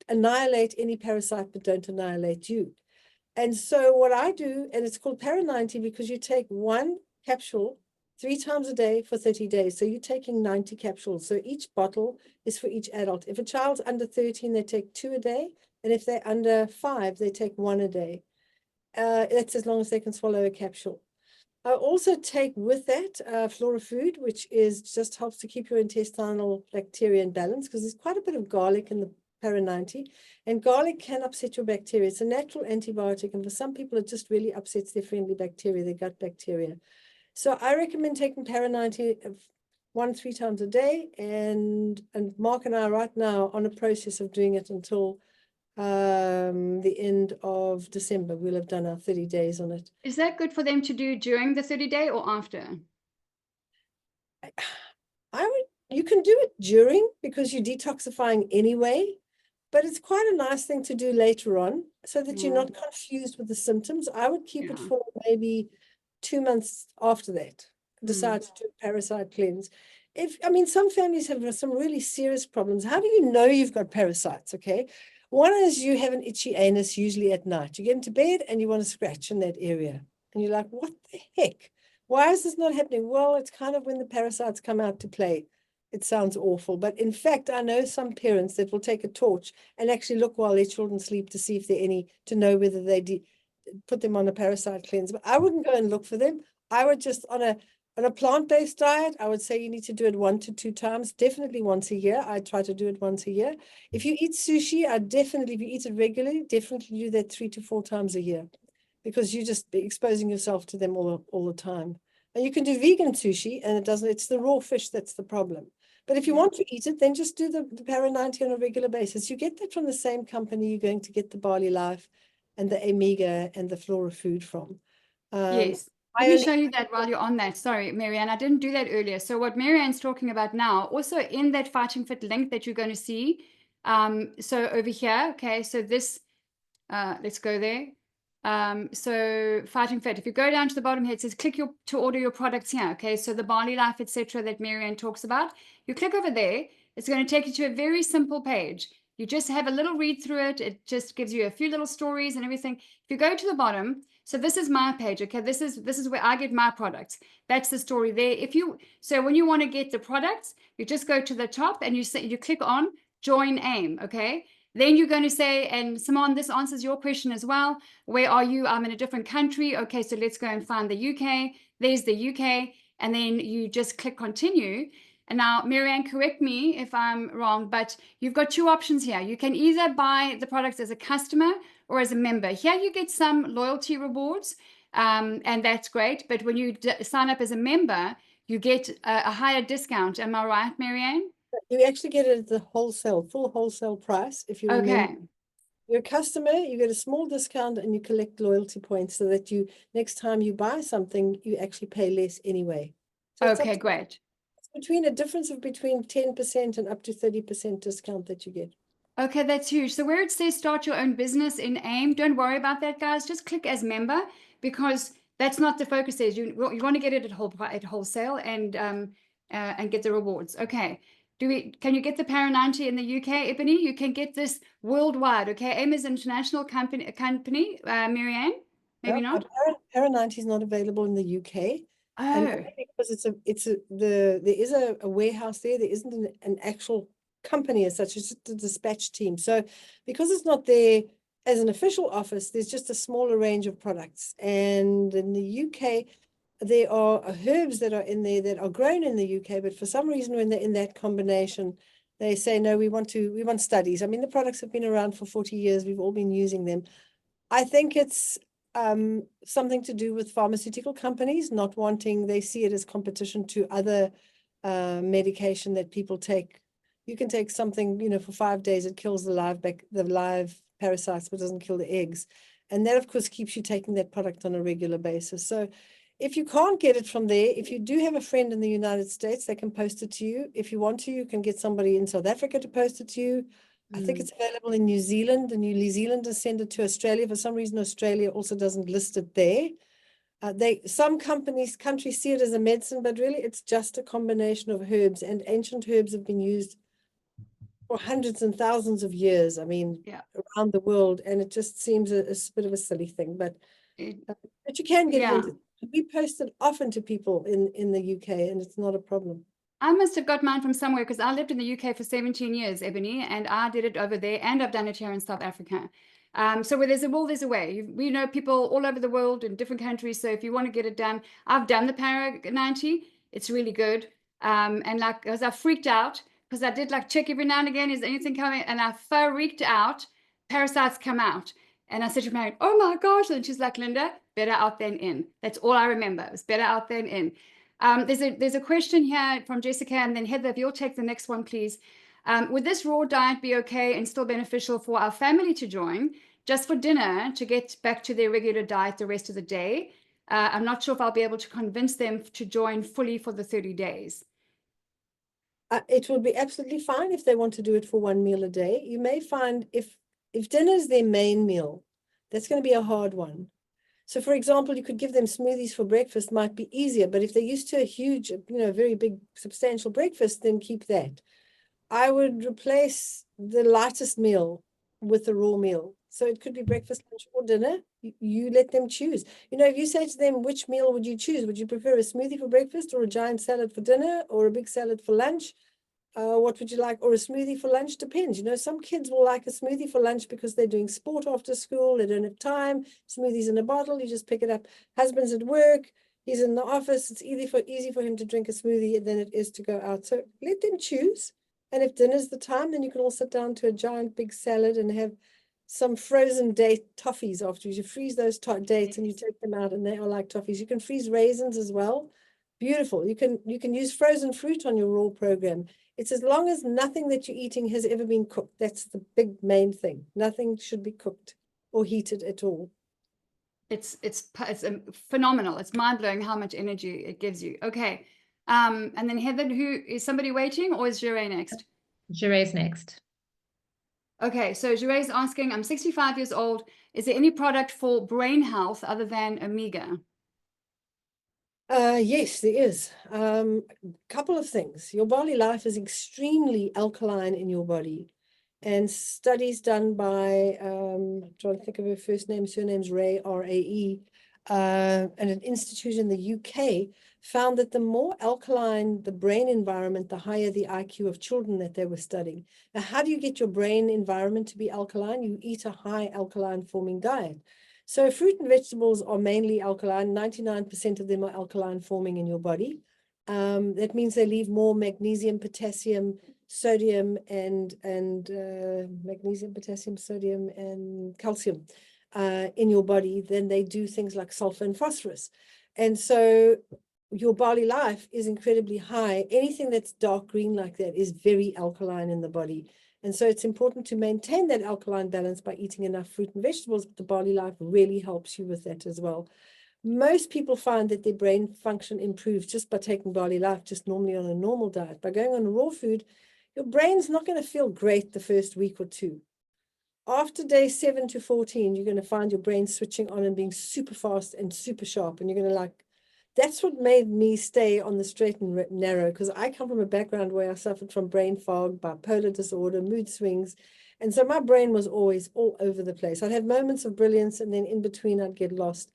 annihilate any parasite but don't annihilate you. And so what I do, and it's called Para 90 because you take 1 capsule 3 times a day for 30 days. So you're taking 90 capsules. So each bottle is for each adult. If a child's under 13, they take 2 a day. And if they're under 5, they take 1 a day. That's as long as they can swallow a capsule. I also take with that flora food, which just helps to keep your intestinal bacteria in balance, because there's quite a bit of garlic in the Para 90, and garlic can upset your bacteria. It's a natural antibiotic, and for some people, it just really upsets their friendly bacteria, their gut bacteria. So I recommend taking Para 90 3 times a day, and Mark and I right now on a process of doing it until the end of December. We'll have done our 30 days on it. Is that good for them to do during the 30-day or after? You can do it during, because you're detoxifying anyway, but it's quite a nice thing to do later on so that you're not confused with the symptoms. I would keep it for maybe 2 months after that, decide to do a parasite cleanse. Some families have some really serious problems. How do you know you've got parasites? Okay. One is you have an itchy anus, usually at night. You get into bed and you want to scratch in that area. And you're like, what the heck? Why is this not happening? Well, it's kind of when the parasites come out to play. It sounds awful. But in fact, I know some parents that will take a torch and actually look while their children sleep to see if there are any, to know whether they put them on a parasite cleanse. But I wouldn't go and look for them. I would just, on a plant-based diet, I would say you need to do it 1 to 2 times, definitely once a year. I try to do it once a year. If you eat sushi, if you eat it regularly, definitely do that 3 to 4 times a year, because you just be exposing yourself to them all the time. And you can do vegan sushi, and it's the raw fish that's the problem. But if you want to eat it, then just do the Para 90 on a regular basis. You get that from the same company you're going to get the Barley Life and the Omega and the Flora food from. Yes. Let me show you that while you're on that. Sorry, Marianne, I didn't do that earlier. So what Marianne's talking about now, also in that Fighting Fit link that you're going to see. So over here, okay, so this, let's go there. So Fighting Fit, if you go down to the bottom here, it says click to order your products here. Okay, so the Barley Life, etc., that Marianne talks about. You click over there, it's going to take you to a very simple page. You just have a little read through it. It just gives you a few little stories and everything. If you go to the bottom, so this is my page. Okay, this is where I get my products. That's the story there. So when you want to get the products, you just go to the top and you click on join AIM. Okay. Then you're going to say, and Simone, this answers your question as well. Where are you? I'm in a different country. Okay, so let's go and find the UK. There's the UK. And then you just click continue. And now, Marianne, correct me if I'm wrong, but you've got two options here. You can either buy the products as a customer or as a member. Here you get some loyalty rewards, and that's great. But when you sign up as a member, you get a higher discount. Am I right, Marianne? You actually get it at the full wholesale price. If you're a member. You're a customer, you get a small discount and you collect loyalty points so that next time you buy something, you actually pay less anyway. So okay, great. Between a difference of between 10% and up to 30% discount that you get. Okay, that's huge. So where it says start your own business in AIM, don't worry about that, guys. Just click as member, because that's not the focus. Is you want to get it at wholesale and get the rewards. Okay. Can you get the Para 90 in the UK, Ebony? You can get this worldwide. Okay, AIM is an international company. Marianne, maybe not. Para 90 is not available in the UK. Oh, and because there is a warehouse there. There isn't an actual company as such. It's just a dispatch team. So because it's not there as an official office, there's just a smaller range of products. And in the UK, there are herbs that are in there that are grown in the UK, but for some reason, when they're in that combination, they say, no, we want studies. I mean, the products have been around for 40 years. We've all been using them. I think it's something to do with pharmaceutical companies not wanting, they see it as competition to other medication that people take. You can take something, for 5 days, it kills the live parasites, but doesn't kill the eggs. And that, of course, keeps you taking that product on a regular basis. So if you can't get it from there, if you do have a friend in the United States, they can post it to you. If you want to, you can get somebody in South Africa to post it to you. I think it's available in New Zealand. The New Zealanders send it to Australia. For some reason, Australia also doesn't list it there. Some countries see it as a medicine, but really it's just a combination of herbs, and ancient herbs have been used for hundreds and thousands of years. I mean, around the world, and it just seems a bit of a silly thing, but you can get it into. We post it often to people in the UK, and it's not a problem. I must have got mine from somewhere, because I lived in the UK for 17 years, Ebony, and I did it over there, and I've done it here in South Africa. So where there's a will, there's a way. We know people all over the world in different countries. So if you want to get it done, I've done the Para 90. It's really good. And as I freaked out, because I did check every now and again, is anything coming? And I freaked out, parasites come out. And I said to Mary, oh my gosh. And she's like, Linda, better out than in. That's all I remember. It was better out than in. There's a question here from Jessica, and then Heather, if you'll take the next one, please. Would this raw diet be okay and still beneficial for our family to join just for dinner to get back to their regular diet the rest of the day? I'm not sure if I'll be able to convince them to join fully for the 30 days. It will be absolutely fine if they want to do it for one meal a day. You may find if dinner is their main meal, that's going to be a hard one. So, for example, you could give them smoothies for breakfast, might be easier. But if they're used to a huge, very big, substantial breakfast, then keep that. I would replace the lightest meal with a raw meal. So it could be breakfast, lunch, or dinner. You let them choose. If you say to them, which meal would you choose? Would you prefer a smoothie for breakfast, or a giant salad for dinner, or a big salad for lunch? What would you like? Or a smoothie for lunch? Depends. Some kids will like a smoothie for lunch because they're doing sport after school. They don't have time. Smoothies in a bottle. You just pick it up. Husband's at work. He's in the office. It's easy for him to drink a smoothie than it is to go out. So let them choose. And if dinner's the time, then you can all sit down to a giant big salad and have some frozen date toffees afterwards. You freeze those dates and you take them out, and they are like toffees. You can freeze raisins as well. Beautiful. You can use frozen fruit on your raw program. It's as long as nothing that you're eating has ever been cooked. That's the big main thing. Nothing should be cooked or heated at all. It's phenomenal. It's mind-blowing how much energy it gives you. Okay. And then Heather, who is somebody waiting, or is Jure next? Jure's next. Okay, so Jure's asking, I'm 65 years old. Is there any product for brain health other than Omega? Yes, there is. Couple of things. Your barley life is extremely alkaline in your body. And studies done by, I'm trying to think of her first name, surname's Ray, R-A-E, and an institute in the UK found that the more alkaline the brain environment, the higher the IQ of children that they were studying. Now, how do you get your brain environment to be alkaline? You eat a high alkaline forming diet. So fruit and vegetables are mainly alkaline. 99% of them are alkaline forming in your body. That means they leave more magnesium, potassium, sodium, and magnesium, potassium, sodium, and calcium in your body than they do things like sulfur and phosphorus. And so your barley life is incredibly high. Anything that's dark green like that is very alkaline in the body. And so it's important to maintain that alkaline balance by eating enough fruit and vegetables. But the barley life really helps you with that as well. Most people find that their brain function improves just by taking barley life, just normally on a normal diet. By going on raw food, your brain's not going to feel great the first week or two. After day 7 to 14, you're going to find your brain switching on and being super fast and super sharp. And you're going to like, that's what made me stay on the straight and narrow, because I come from a background where I suffered from brain fog, bipolar disorder, mood swings. And so my brain was always all over the place. I'd have moments of brilliance, and then in between I'd get lost.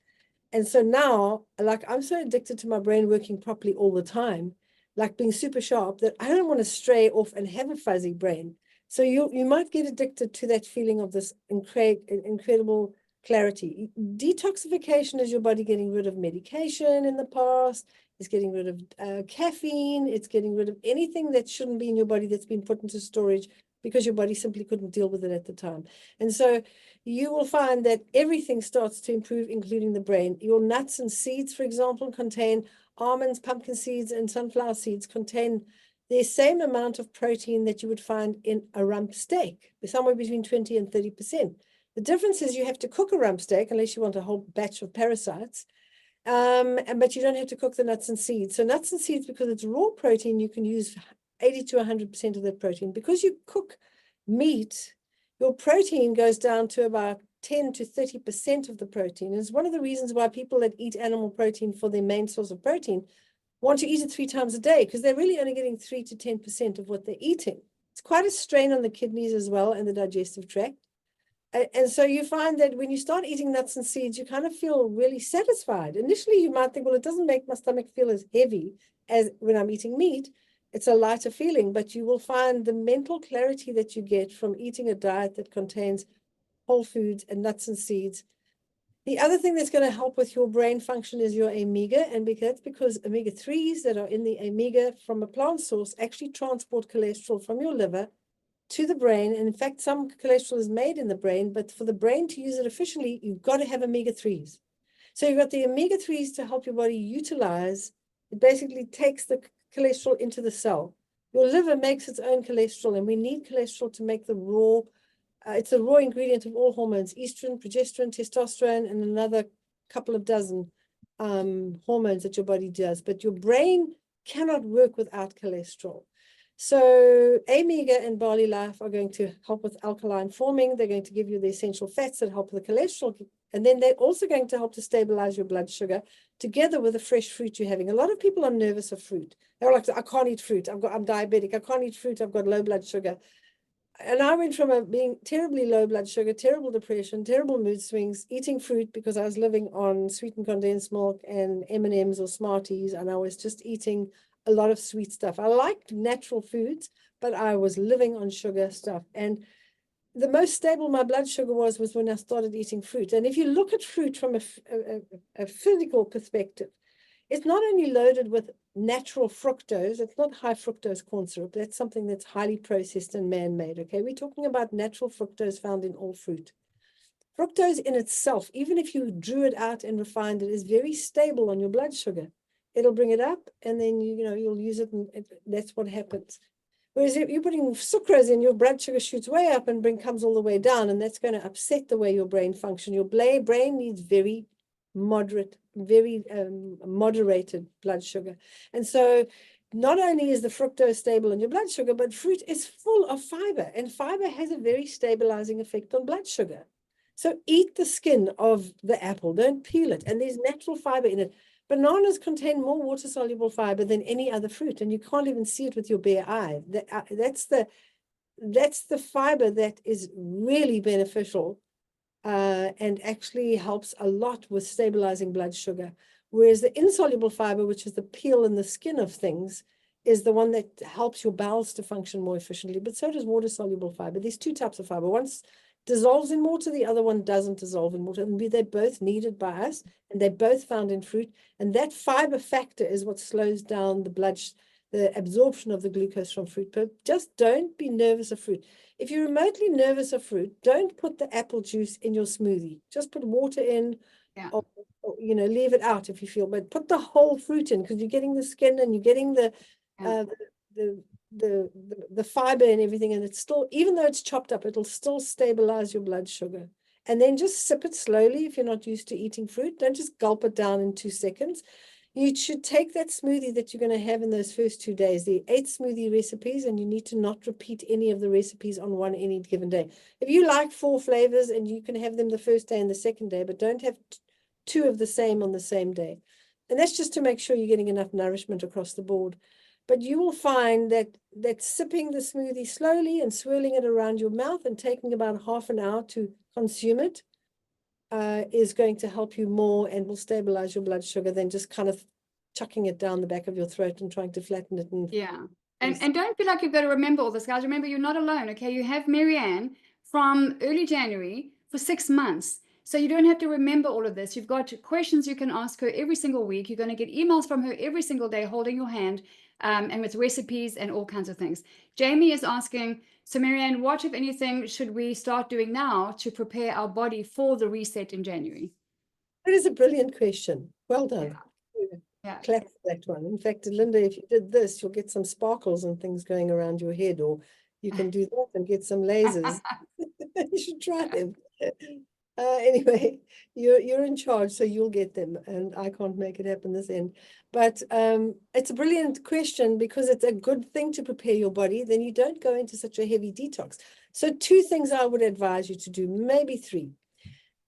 And so now, like, I'm so addicted to my brain working properly all the time, like being super sharp, that I don't want to stray off and have a fuzzy brain. So you might get addicted to that feeling of this incredible clarity. Detoxification is your body getting rid of medication in the past. It's getting rid of caffeine. It's getting rid of anything that shouldn't be in your body that's been put into storage because your body simply couldn't deal with it at the time. And so you will find that everything starts to improve, including the brain. Your nuts and seeds, for example, contain almonds, pumpkin seeds, and sunflower seeds contain the same amount of protein that you would find in a rump steak, somewhere between 20 and 30%. The difference is you have to cook a rump steak unless you want a whole batch of parasites, but you don't have to cook the nuts and seeds. So nuts and seeds, because it's raw protein, you can use 80 to 100% of that protein. Because you cook meat, your protein goes down to about 10 to 30% of the protein. It's one of the reasons why people that eat animal protein for their main source of protein want to eat it 3 times a day, because they're really only getting 3 to 10% of what they're eating. It's quite a strain on the kidneys as well and the digestive tract. And so you find that when you start eating nuts and seeds, you kind of feel really satisfied. Initially, you might think, well, it doesn't make my stomach feel as heavy as when I'm eating meat. It's a lighter feeling, but you will find the mental clarity that you get from eating a diet that contains whole foods and nuts and seeds. The other thing that's going to help with your brain function is your omega, and that's because omega-3s that are in the omega from a plant source actually transport cholesterol from your liver to the brain. And in fact, some cholesterol is made in the brain, but for the brain to use it efficiently, you've got to have omega-3s. So you've got the omega-3s to help your body utilize. It basically takes the cholesterol into the cell. Your liver makes its own cholesterol, and we need cholesterol to make the raw. It's a raw ingredient of all hormones: estrogen, progesterone, testosterone, and another couple of dozen hormones that your body does. But your brain cannot work without cholesterol. So omega and barley life are going to help with alkaline forming. They're going to give you the essential fats that help with the cholesterol. And then they're also going to help to stabilize your blood sugar together with the fresh fruit you're having. A lot of people are nervous of fruit. They're like, I can't eat fruit. I'm diabetic. I can't eat fruit. I've got low blood sugar. And I went from being terribly low blood sugar, terrible depression, terrible mood swings, eating fruit because I was living on sweetened condensed milk and M&Ms or Smarties, and I was just eating a lot of sweet stuff. I liked natural foods, but I was living on sugar stuff. And the most stable my blood sugar was when I started eating fruit. And if you look at fruit from a physical perspective, it's not only loaded with natural fructose. It's not high fructose corn syrup. That's something that's highly processed and man-made, okay? We're talking about natural fructose found in all fruit. Fructose in itself, even if you drew it out and refined it, is very stable on your blood sugar. It'll bring it up, and then you'll use it, and that's what happens. Whereas if you're putting sucrose in, your blood sugar shoots way up and comes all the way down, and that's going to upset the way your brain functions. Your brain needs very moderate, very moderated blood sugar. And so not only is the fructose stable in your blood sugar, but fruit is full of fiber, and fiber has a very stabilizing effect on blood sugar. So eat the skin of the apple, don't peel it. And there's natural fiber in it. Bananas contain more water-soluble fiber than any other fruit, and you can't even see it with your bare eye. That's the fiber that is really beneficial and actually helps a lot with stabilizing blood sugar. Whereas the insoluble fiber, which is the peel and the skin of things, is the one that helps your bowels to function more efficiently. But so does water-soluble fiber. There's two types of fiber. One dissolves in water, the other one doesn't dissolve in water. And they're both needed by us, and they're both found in fruit. And that fiber factor is what slows down the absorption of the glucose from fruit. But just don't be nervous of fruit. If you're remotely nervous of fruit, don't put the apple juice in your smoothie. Just put water in, or leave it out if you feel. But put the whole fruit in, because you're getting the skin and you're getting the fiber and everything, and it's still, even though it's chopped up, it'll still stabilize your blood sugar. And then just sip it slowly if you're not used to eating fruit. Don't just gulp it down in 2 seconds. You should take that smoothie that you're going to have in those first 2 days, the 8 smoothie recipes, and you need to not repeat any of the recipes on any given day. If you like 4 flavors, and you can have them the first day and the second day, but don't have 2 of the same on the same day. And that's just to make sure you're getting enough nourishment across the board. But you will find that sipping the smoothie slowly and swirling it around your mouth and taking about half an hour to consume it is going to help you more and will stabilize your blood sugar than just kind of chucking it down the back of your throat and trying to flatten it. And don't feel like you've got to remember all this, guys. Remember, you're not alone. Okay, you have Marianne from early January for 6 months. So you don't have to remember all of this. You've got questions you can ask her every single week. You're going to get emails from her every single day holding your hand, and with recipes and all kinds of things. Jamie is asking, so Marianne, what, if anything, should we start doing now to prepare our body for the reset in January? That is a brilliant question. Well done. Yeah. Clap for that one. In fact, Linda, if you did this, you'll get some sparkles and things going around your head, or you can do that and get some lasers. You should try them. Anyway, you're in charge, so you'll get them, and I can't make it happen this end. But it's a brilliant question, because it's a good thing to prepare your body. Then you don't go into such a heavy detox. So 2 things I would advise you to do, maybe 3.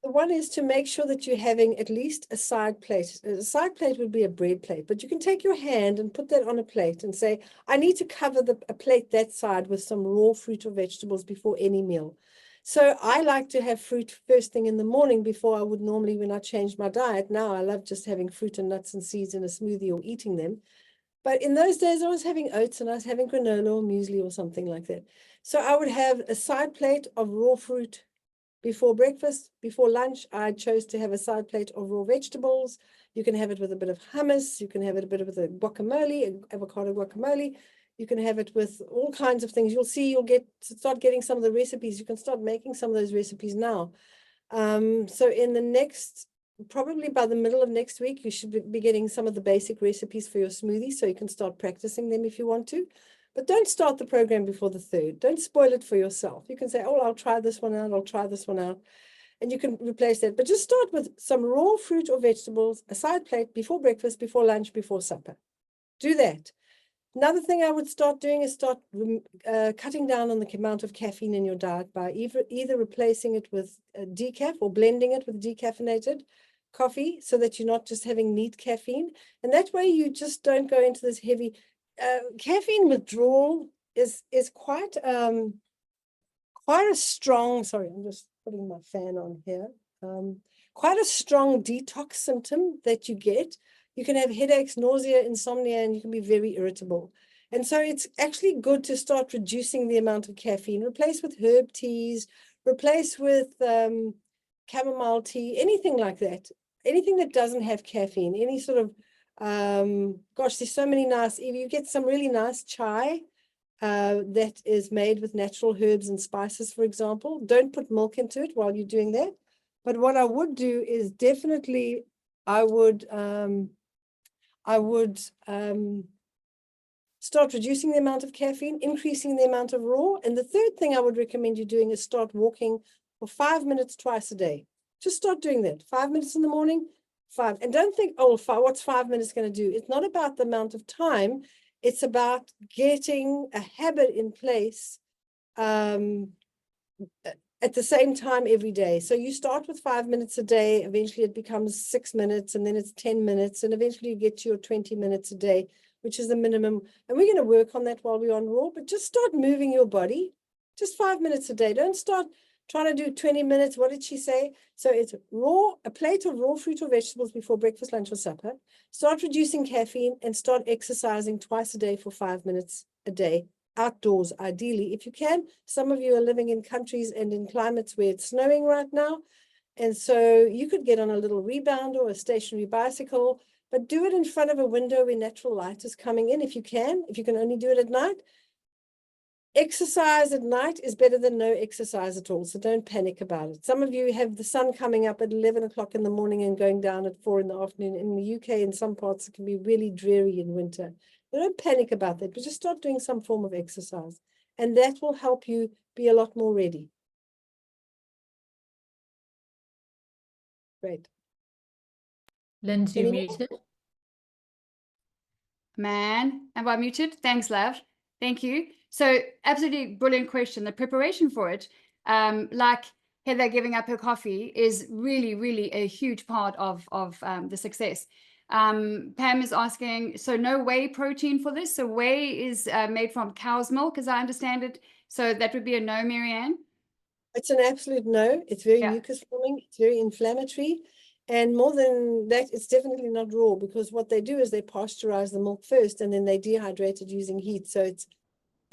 The one is to make sure that you're having at least a side plate. A side plate would be a bread plate, but you can take your hand and put that on a plate and say, I need to cover a plate that side with some raw fruit or vegetables before any meal. So I like to have fruit first thing in the morning before I would normally when I changed my diet. Now I love just having fruit and nuts and seeds in a smoothie or eating them. But in those days, I was having oats and I was having granola or muesli or something like that. So I would have a side plate of raw fruit before breakfast. Before lunch, I chose to have a side plate of raw vegetables. You can have it with a bit of hummus. You can have it a bit with a guacamole, avocado guacamole. You can have it with all kinds of things. You'll see, you'll start getting some of the recipes. You can start making some of those recipes now. So in the next, probably by the middle of next week, you should be getting some of the basic recipes for your smoothie, so you can start practicing them if you want to. But don't start the program before the 3rd. Don't spoil it for yourself. You can say, oh, I'll try this one out. I'll try this one out. And you can replace that. But just start with some raw fruit or vegetables, a side plate before breakfast, before lunch, before supper. Do that. Another thing I would start doing is start cutting down on the amount of caffeine in your diet by either replacing it with decaf or blending it with decaffeinated coffee, so that you're not just having neat caffeine. And that way you just don't go into this heavy caffeine withdrawal is quite a strong, sorry, I'm just putting my fan on here, quite a strong detox symptom that you get. You can have headaches, nausea, insomnia, and you can be very irritable. And so it's actually good to start reducing the amount of caffeine. Replace with herb teas, replace with chamomile tea, anything like that. Anything that doesn't have caffeine, any sort of, gosh, there's so many nice, if you get some really nice chai that is made with natural herbs and spices, for example, don't put milk into it while you're doing that. But what I would do is definitely, I would start reducing the amount of caffeine, increasing the amount of raw. And the 3rd thing I would recommend you doing is start walking for 5 minutes twice a day. Just start doing that. 5 minutes in the morning, 5. And don't think, oh, what's 5 minutes going to do? It's not about the amount of time. It's about getting a habit in place at the same time every day. So you start with 5 minutes a day. Eventually it becomes 6 minutes, and then it's 10 minutes. And eventually you get to your 20 minutes a day, which is the minimum. And we're going to work on that while we're on Raw, but just start moving your body. Just 5 minutes a day. Don't start trying to do 20 minutes. What did she say? So it's a plate of raw fruit or vegetables before breakfast, lunch, or supper. Start reducing caffeine and start exercising twice a day for 5 minutes a day, outdoors, ideally, if you can. Some of you are living in countries and in climates where it's snowing right now. And so you could get on a little rebounder or a stationary bicycle, but do it in front of a window where natural light is coming in if you can only do it at night. Exercise at night is better than no exercise at all, so don't panic about it. Some of you have the sun coming up at 11 o'clock in the morning and going down at 4 in the afternoon. In the UK, in some parts, it can be really dreary in winter. But don't panic about that, but just start doing some form of exercise, and that will help you be a lot more ready. Great. Linda, you're muted. Man, am I muted? Thanks, love. Thank you. So absolutely brilliant question. The preparation for it, like Heather giving up her coffee, is really, really a huge part of the success. Pam is asking, so no whey protein for this? So whey is made from cow's milk, as I understand it. So that would be a no, Marianne? It's an absolute no. It's very mucus forming. It's very inflammatory. And more than that, it's definitely not raw, because what they do is they pasteurize the milk first and then they dehydrate it using heat. So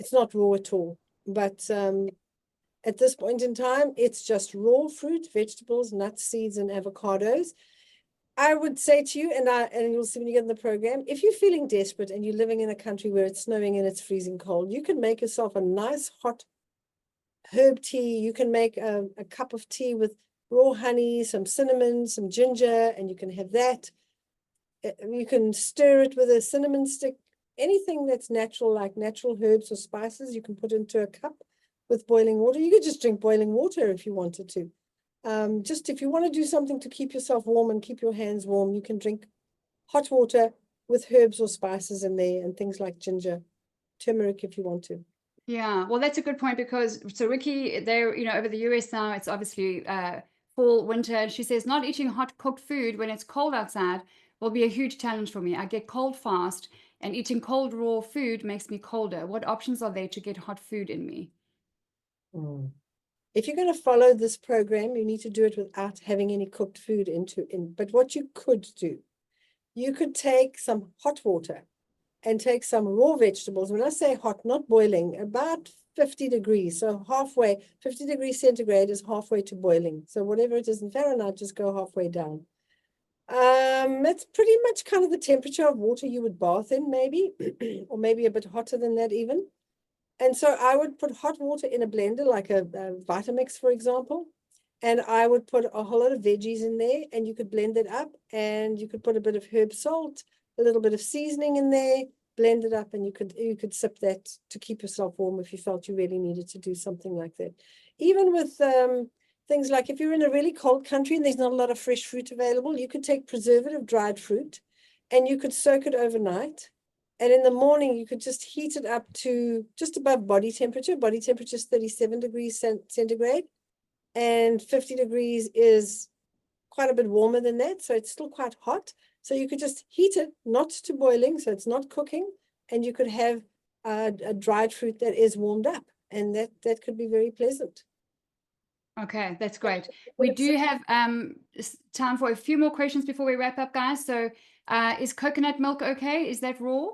it's not raw at all. But at this point in time, it's just raw fruit, vegetables, nuts, seeds, and avocados. I would say to you, and you'll see when you get in the program, if you're feeling desperate and you're living in a country where it's snowing and it's freezing cold, you can make yourself a nice hot herb tea. You can make a cup of tea with raw honey, some cinnamon, some ginger, and you can have that. You can stir it with a cinnamon stick. Anything that's natural, like natural herbs or spices, you can put into a cup with boiling water. You could just drink boiling water if you wanted to. Just if you want to do something to keep yourself warm and keep your hands warm, you can drink hot water with herbs or spices in there, and things like ginger, turmeric if you want to. Yeah, well, that's a good point, because so Ricky, they're, over the US now, it's obviously fall, winter. And she says not eating hot cooked food when it's cold outside will be a huge challenge for me. I get cold fast, and eating cold raw food makes me colder. What options are there to get hot food in me? If you're going to follow this program, you need to do it without having any cooked food in. But what you could do, you could take some hot water and take some raw vegetables. When I say hot, not boiling, about 50 degrees. So halfway, 50 degrees centigrade is halfway to boiling. So whatever it is in Fahrenheit, just go halfway down. It's pretty much kind of the temperature of water you would bath in, maybe, or maybe a bit hotter than that even. And so I would put hot water in a blender, like a Vitamix, for example, and I would put a whole lot of veggies in there, and you could blend it up, and you could put a bit of herb salt, a little bit of seasoning in there, blend it up, and you could sip that to keep yourself warm if you felt you really needed to do something like that. Even with things like if you're in a really cold country and there's not a lot of fresh fruit available, you could take preservative dried fruit and you could soak it overnight. And in the morning, you could just heat it up to just above body temperature. Body temperature is 37 degrees centigrade, and 50 degrees is quite a bit warmer than that. So it's still quite hot. So you could just heat it, not to boiling, so it's not cooking, and you could have a dried fruit that is warmed up, and that could be very pleasant. Okay, that's great. We do have time for a few more questions before we wrap up, guys. So is coconut milk okay? Is that raw?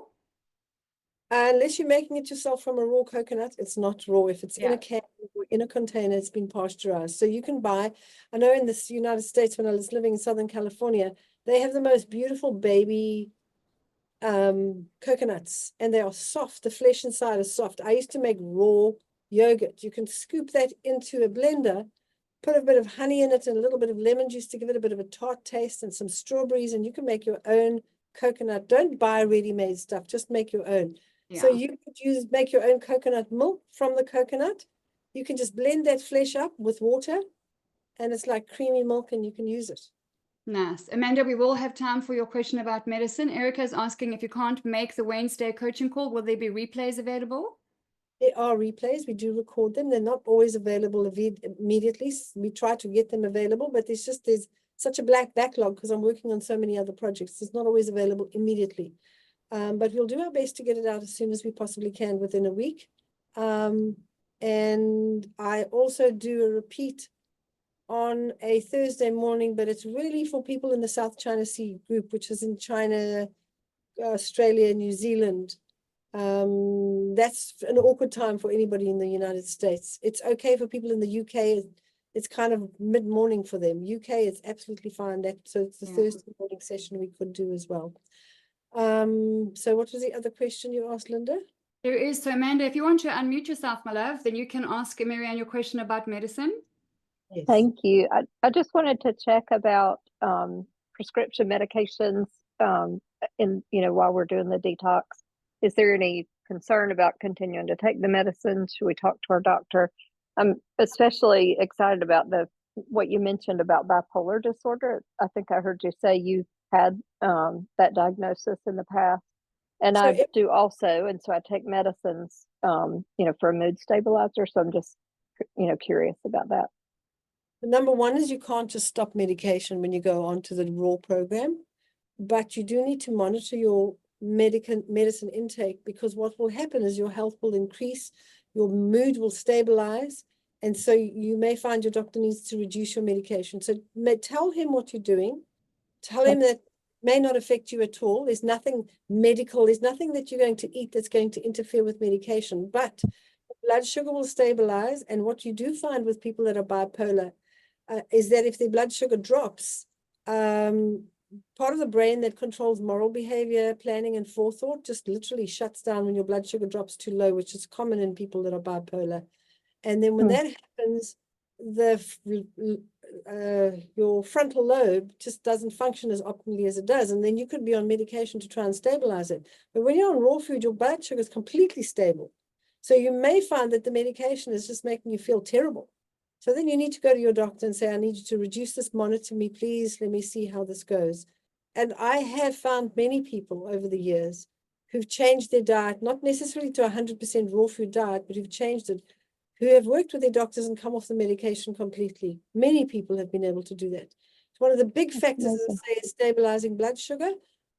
Unless you're making it yourself from a raw coconut, it's not raw. If it's in a can or in a container, it's been pasteurized. So you can buy, I know in the United States, when I was living in Southern California, they have the most beautiful baby coconuts, and they are soft. The flesh inside is soft. I used to make raw yogurt. You can scoop that into a blender, put a bit of honey in it and a little bit of lemon juice to give it a bit of a tart taste, and some strawberries, and you can make your own coconut. Don't buy ready-made stuff, just make your own. Yeah. So you could make your own coconut milk from the coconut. You can just blend that flesh up with water, and it's like creamy milk, and you can use it. Nice. Amanda, we will have time for your question about medicine. Erica is asking if you can't make the Wednesday coaching call, will there be replays available? There are replays. We do record them. They're not always available immediately. We try to get them available, but there's such a black backlog because I'm working on so many other projects. It's not always available immediately. But we'll do our best to get it out as soon as we possibly can within a week. And I also do a repeat on a Thursday morning, but it's really for people in the South China Sea group, which is in China, Australia, New Zealand. That's an awkward time for anybody in the United States. It's okay for people in the UK. It's kind of mid-morning for them. UK is absolutely fine. So it's the Thursday morning session we could do as well. So what was the other question you asked, Linda? There is. So Amanda, if you want to unmute yourself, my love, then you can ask Marianne your question about medicine. Yes. Thank you. I just wanted to check about prescription medications while we're doing the detox. Is there any concern about continuing to take the medicine? Should we talk to our doctor? I'm especially excited about what you mentioned about bipolar disorder. I think I heard you say you had that diagnosis in the past. And I do also, and so I take medicines, for a mood stabilizer. So I'm just, curious about that. Number one is you can't just stop medication when you go onto the raw program, but you do need to monitor your medicine intake, because what will happen is your health will increase, your mood will stabilize, and so you may find your doctor needs to reduce your medication. So tell him what you're doing. Tell him that may not affect you at all. There's nothing medical. There's nothing that you're going to eat that's going to interfere with medication, but blood sugar will stabilize. And what you do find with people that are bipolar is that if their blood sugar drops, part of the brain that controls moral behavior, planning, and forethought just literally shuts down when your blood sugar drops too low, which is common in people that are bipolar. And then when that happens, your frontal lobe just doesn't function as optimally as it does. And then you could be on medication to try and stabilize it. But when you're on raw food, your blood sugar is completely stable. So you may find that the medication is just making you feel terrible. So then you need to go to your doctor and say, I need you to reduce this, monitor me, please. Let me see how this goes. And I have found many people over the years who've changed their diet, not necessarily to 100% raw food diet, but who've changed it, who have worked with their doctors and come off the medication completely. Many people have been able to do that. It's one of the big factors, as I say, is stabilizing blood sugar.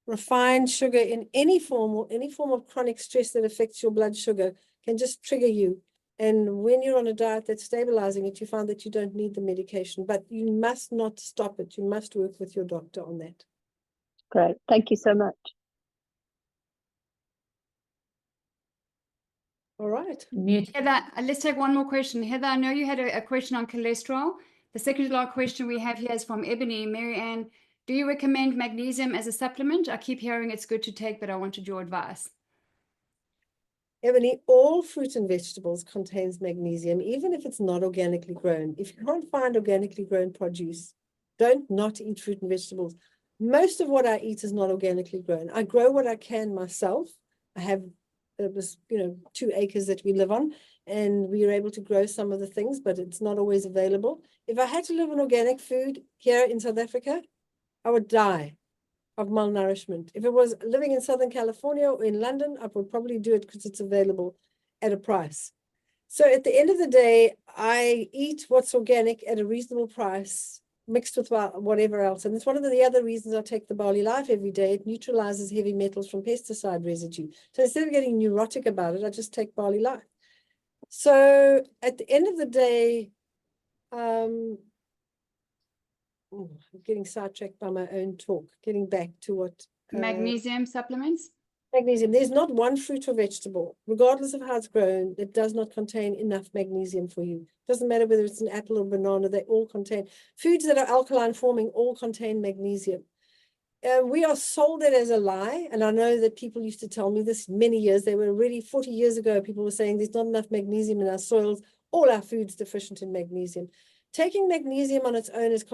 Refined sugar in any form or any form of chronic stress that affects your blood sugar can just trigger you. And when you're on a diet that's stabilizing it, you find that you don't need the medication, but you must not stop it. You must work with your doctor on that. Great. Thank you so much. All right. Mute. Heather, let's take one more question. Heather, I know you had a question on cholesterol. The second to last question we have here is from Ebony. Marianne, do you recommend magnesium as a supplement? I keep hearing it's good to take, but I wanted your advice. Ebony, all fruit and vegetables contains magnesium, even if it's not organically grown. If you can't find organically grown produce, don't not eat fruit and vegetables. Most of what I eat is not organically grown. I grow what I can myself. I have 2 acres that we live on, and we are able to grow some of the things, but it's not always available. If I had to live on organic food here in South Africa, I would die of malnourishment. If it was living in Southern California or in London, I would probably do it because it's available at a price. So at the end of the day, I eat what's organic at a reasonable price, mixed with whatever else. And it's one of the other reasons I take the Barley Life every day. It neutralizes heavy metals from pesticide residue. So instead of getting neurotic about it, I just take Barley Life. So at the end of the day, I'm getting sidetracked by my own talk. Getting back to what Magnesium supplements? Magnesium. There's not one fruit or vegetable, regardless of how it's grown, that does not contain enough magnesium for you. Doesn't matter whether it's an apple or banana, they all contain. Foods that are alkaline forming all contain magnesium. We are sold it as a lie, and I know that people used to tell me this many years. They were already 40 years ago, people were saying there's not enough magnesium in our soils. All our food's deficient in magnesium. Taking magnesium on its own is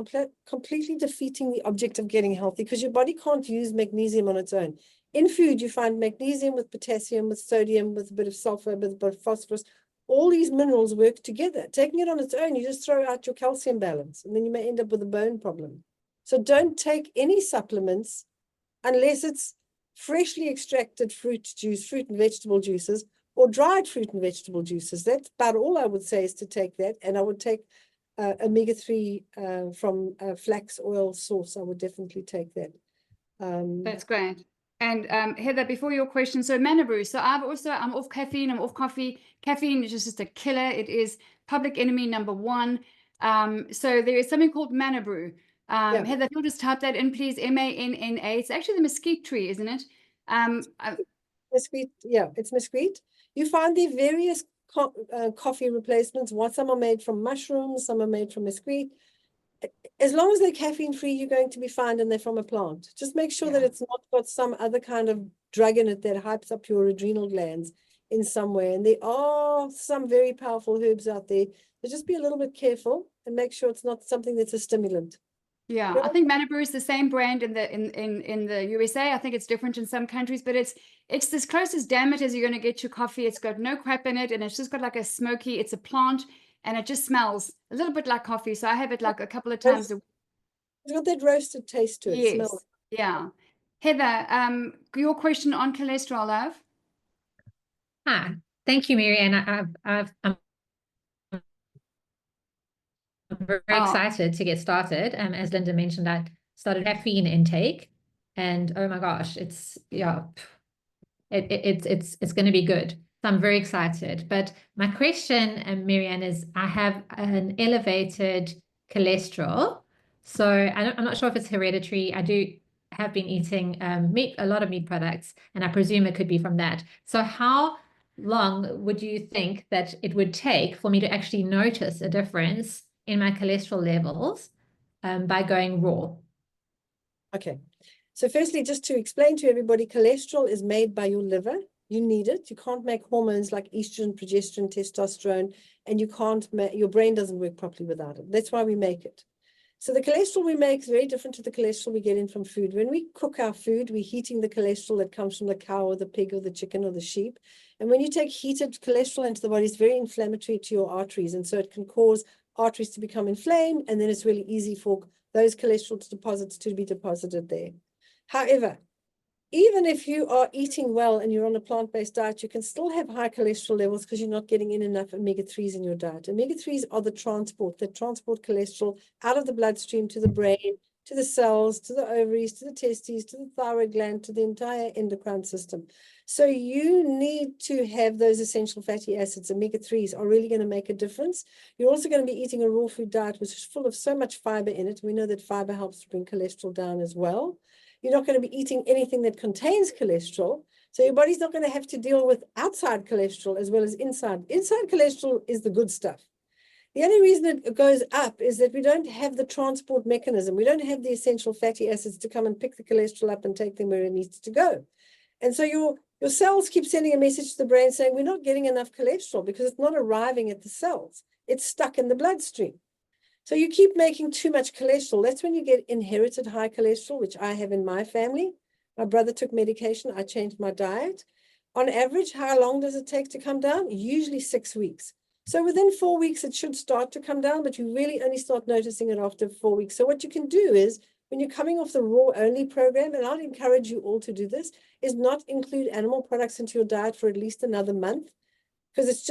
completely defeating the object of getting healthy, because your body can't use magnesium on its own. In food, you find magnesium with potassium, with sodium, with a bit of sulfur, with a bit of phosphorus. All these minerals work together. Taking it on its own, you just throw out your calcium balance, and then you may end up with a bone problem. So don't take any supplements unless it's freshly extracted fruit juice, fruit and vegetable juices, or dried fruit and vegetable juices. That's about all I would say is to take that. And I would take omega-3 from flax oil source. I would definitely take that. That's great. And Heather, before your question, so Manabru. So I'm off caffeine, I'm off coffee. Caffeine is just a killer. It is public enemy #1. So there is something called Manabru. Yeah. Heather, if you'll just type that in, please. MANNA. It's actually the mesquite tree, isn't it? Mesquite, yeah, it's mesquite. You find the various coffee replacements. Some are made from mushrooms, some are made from mesquite. As long as they're caffeine free, you're going to be fine, and they're from a plant. Just make sure that it's not got some other kind of drug in it that hypes up your adrenal glands in some way. And there are some very powerful herbs out there. So just be a little bit careful and make sure it's not something that's a stimulant. Yeah, I think Manabru is the same brand in the USA. I think it's different in some countries, but it's as close as damn it as you're going to get your coffee. It's got no crap in it, and it's just got like a smoky. It's a plant, and it just smells a little bit like coffee. So I have it like a couple of times a week. It's got that roasted taste to it. Yes, Smell. yeah. Heather, your question on cholesterol, love. Hi, thank you, Marianne. I'm very excited to get started. As Linda mentioned, I started caffeine intake, and oh my gosh, it's going to be good. So I'm very excited. But my question, Marianne, is I have an elevated cholesterol. So I'm not sure if it's hereditary. I have been eating a lot of meat products, and I presume it could be from that. So how long would you think that it would take for me to actually notice a difference in my cholesterol levels by going raw? Okay. So firstly, just to explain to everybody, cholesterol is made by your liver. You need it. You can't make hormones like estrogen, progesterone, testosterone, and you can't your brain doesn't work properly without it. That's why we make it. So the cholesterol we make is very different to the cholesterol we get in from food. When we cook our food, we're heating the cholesterol that comes from the cow or the pig or the chicken or the sheep. And when you take heated cholesterol into the body, it's very inflammatory to your arteries. And so it can cause arteries to become inflamed, and then it's really easy for those cholesterol deposits to be deposited there. However, even if you are eating well and you're on a plant-based diet, you can still have high cholesterol levels because you're not getting in enough omega-3s in your diet. Omega-3s are the transport that transport cholesterol out of the bloodstream to the brain, to the cells, to the ovaries, to the testes, to the thyroid gland, to the entire endocrine system. So you need to have those essential fatty acids. Omega-3s are really going to make a difference. You're also going to be eating a raw food diet, which is full of so much fiber in it. We know that fiber helps to bring cholesterol down as well. You're not going to be eating anything that contains cholesterol. So your body's not going to have to deal with outside cholesterol as well as inside. Inside cholesterol is the good stuff. The only reason it goes up is that we don't have the transport mechanism. We don't have the essential fatty acids to come and pick the cholesterol up and take them where it needs to go. And so your cells keep sending a message to the brain saying, we're not getting enough cholesterol because it's not arriving at the cells. It's stuck in the bloodstream. So you keep making too much cholesterol. That's when you get inherited high cholesterol, which I have in my family. My brother took medication. I changed my diet. On average, how long does it take to come down? Usually 6 weeks. So within 4 weeks, it should start to come down, but you really only start noticing it after 4 weeks. So what you can do is, when you're coming off the raw only program, and I'd encourage you all to do this, is not include animal products into your diet for at least another month, because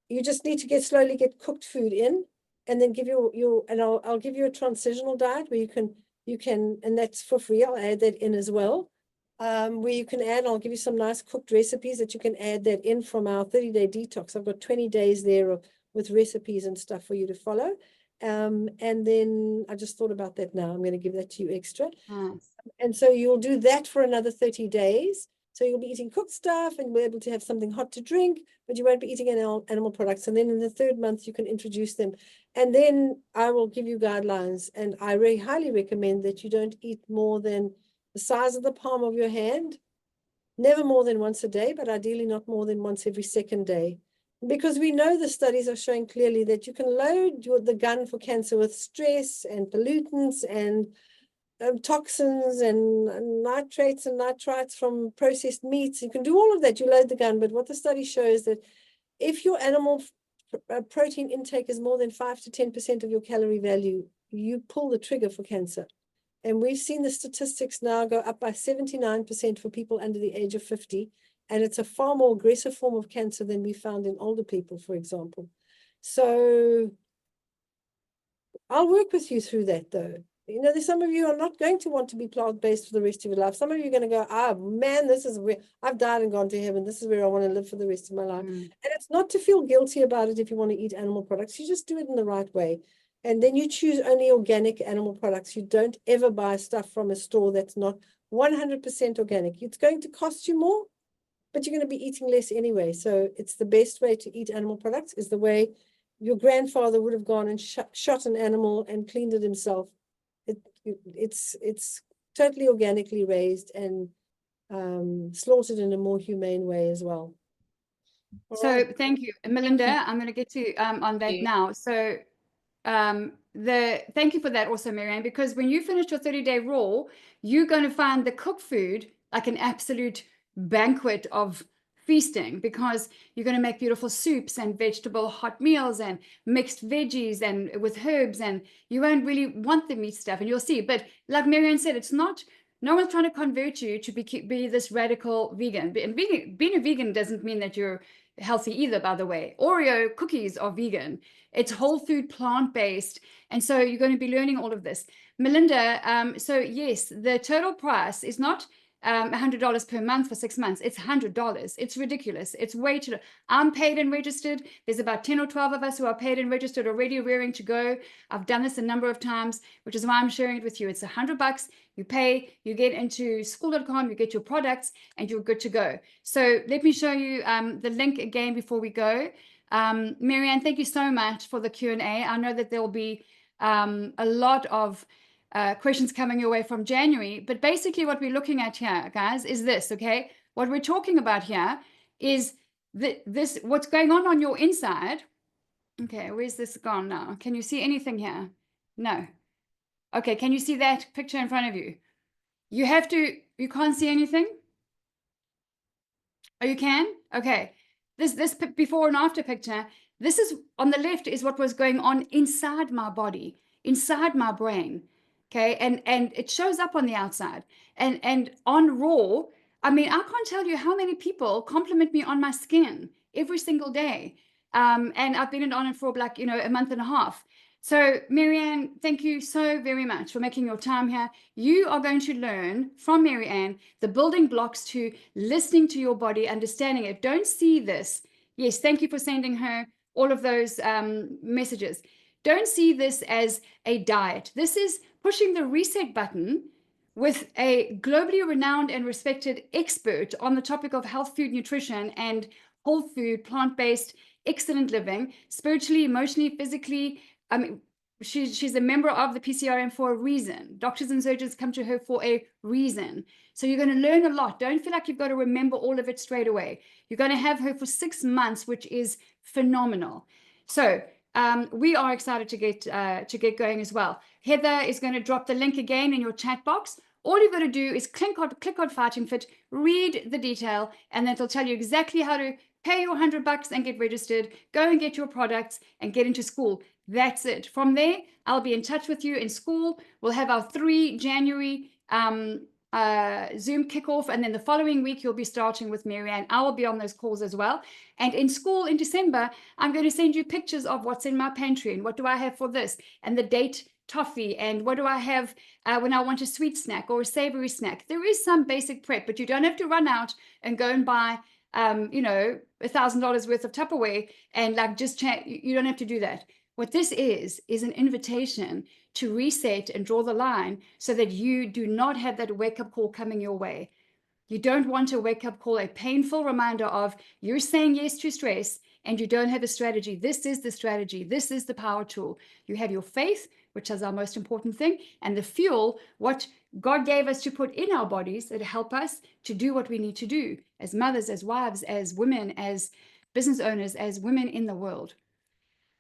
you just need to slowly get cooked food in. And then give and I'll give you a transitional diet where you can, and that's for free. I'll add that in as well. Where you can add, I'll give you some nice cooked recipes that you can add that in from our 30-day detox. I've got 20 days there with recipes and stuff for you to follow. And then I just thought about that now. I'm going to give that to you extra. Nice. And so you'll do that for another 30 days. So you'll be eating cooked stuff and be able to have something hot to drink, but you won't be eating animal products. And then in the 3rd month, you can introduce them. And then I will give you guidelines. And I really highly recommend that you don't eat more than the size of the palm of your hand, never more than once a day, but ideally not more than once every 2nd day. Because we know the studies are showing clearly that you can load the gun for cancer with stress and pollutants and toxins and nitrates and nitrites from processed meats. You can do all of that. You load the gun. But what the study shows that if your animal protein intake is more than 5 to 10% of your calorie value, you pull the trigger for cancer. And we've seen the statistics now go up by 79% for people under the age of 50. And it's a far more aggressive form of cancer than we found in older people, for example. So I'll work with you through that, though. You know, there's some of you are not going to want to be plant-based for the rest of your life. Some of you are going to go, man, this is where I've died and gone to heaven. This is where I want to live for the rest of my life. And it's not to feel guilty about it if you want to eat animal products. You just do it in the right way. And then you choose only organic animal products. You don't ever buy stuff from a store that's not 100% organic. It's going to cost you more, but you're going to be eating less anyway. So it's the best way to eat animal products is the way your grandfather would have gone and shot an animal and cleaned it himself. It's totally organically raised and slaughtered in a more humane way as well. So thank you, Melinda. I'm going to get to on that now. So thank you for that also, Marianne, because when you finish your 30-day raw, you're going to find the cooked food like an absolute banquet of feasting, because you're going to make beautiful soups and vegetable hot meals and mixed veggies and with herbs, and you won't really want the meat stuff, and you'll see. But like Marianne said, it's not, no one's trying to convert you to be this radical vegan. And being a vegan doesn't mean that you're healthy either, by the way. Oreo cookies are vegan. It's whole food, plant-based. And so you're going to be learning all of this. Melinda, so yes, the total price is not $100 per month for 6 months. It's $100. It's ridiculous. It's way too low. I'm paid and registered. There's about 10 or 12 of us who are paid and registered already, raring to go. I've done this a number of times, which is why I'm sharing it with you. It's $100. You pay, you get into school.com, you get your products, and you're good to go. So let me show you the link again before we go. Marianne, thank you so much for the Q&A. I know that there'll be a lot of questions coming your way from January, but basically what we're looking at here, guys, is this, okay? What we're talking about here is this, what's going on your inside. Okay, where's this gone now? Can you see anything here? No. Okay, can you see that picture in front of you? You can't see anything? Oh, you can? Okay. This before and after picture, this is on the left is what was going on inside my body, inside my brain. Okay, and it shows up on the outside. And on Raw, I mean, I can't tell you how many people compliment me on my skin every single day. And I've been on it for like, a month and a half. So Marianne, thank you so very much for making your time here. You are going to learn from Marianne the building blocks to listening to your body, understanding it. Don't see this. Yes, thank you for sending her all of those messages. Don't see this as a diet. This is pushing the reset button with a globally renowned and respected expert on the topic of health food, nutrition, and whole food, plant-based, excellent living, spiritually, emotionally, physically. I mean, she's a member of the PCRM for a reason. Doctors and surgeons come to her for a reason. So you're going to learn a lot. Don't feel like you've got to remember all of it straight away. You're going to have her for 6 months, which is phenomenal. So we are excited to get going as well. Heather is going to drop the link again in your chat box. All you've got to do is click on Fighting Fit, read the detail, and then it'll tell you exactly how to pay your $100 and get registered, go and get your products and get into school. That's it. From there, I'll be in touch with you in school. We'll have our 3 January Zoom kickoff, and then the following week you'll be starting with Marianne. I will be on those calls as well. And in school in December, I'm going to send you pictures of what's in my pantry and what do I have for this, and the date toffee, and what do I have when I want a sweet snack or a savory snack. There is some basic prep, but you don't have to run out and go and buy $1,000 worth of Tupperware and like just chat. You don't have to do that. What this is an invitation to reset and draw the line so that you do not have that wake-up call coming your way. You don't want a wake-up call, a painful reminder of you're saying yes to stress and you don't have a strategy. This is the strategy. This is the power tool. You have your faith, which is our most important thing, and the fuel, what God gave us to put in our bodies that help us to do what we need to do as mothers, as wives, as women, as business owners, as women in the world.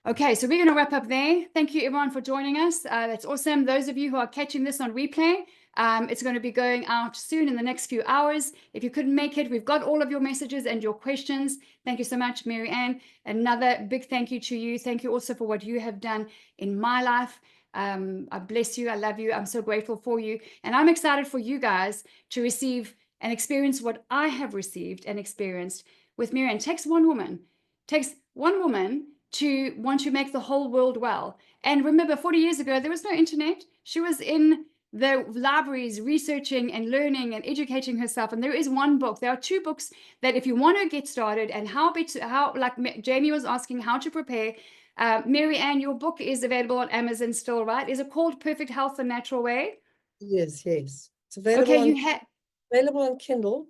Okay, so we're going to wrap up there. Thank you, everyone, for joining us. That's awesome. Those of you who are catching this on replay, it's going to be going out soon in the next few hours. If you couldn't make it, we've got all of your messages and your questions. Thank you so much, Marianne. Another big thank you to you. Thank you also for what you have done in my life. I bless you. I love you. I'm so grateful for you. And I'm excited for you guys to receive and experience what I have received and experienced with Marianne. Takes one woman to want to make the whole world well. And remember, 40 years ago, there was no internet. She was in the libraries researching and learning and educating herself. And there is one book. There are two books that if you want to get started and how like Jamie was asking how to prepare, Marianne, your book is available on Amazon still, right? Is it called Perfect Health the Natural Way? Yes, yes. It's available Okay, on, you have available on Kindle.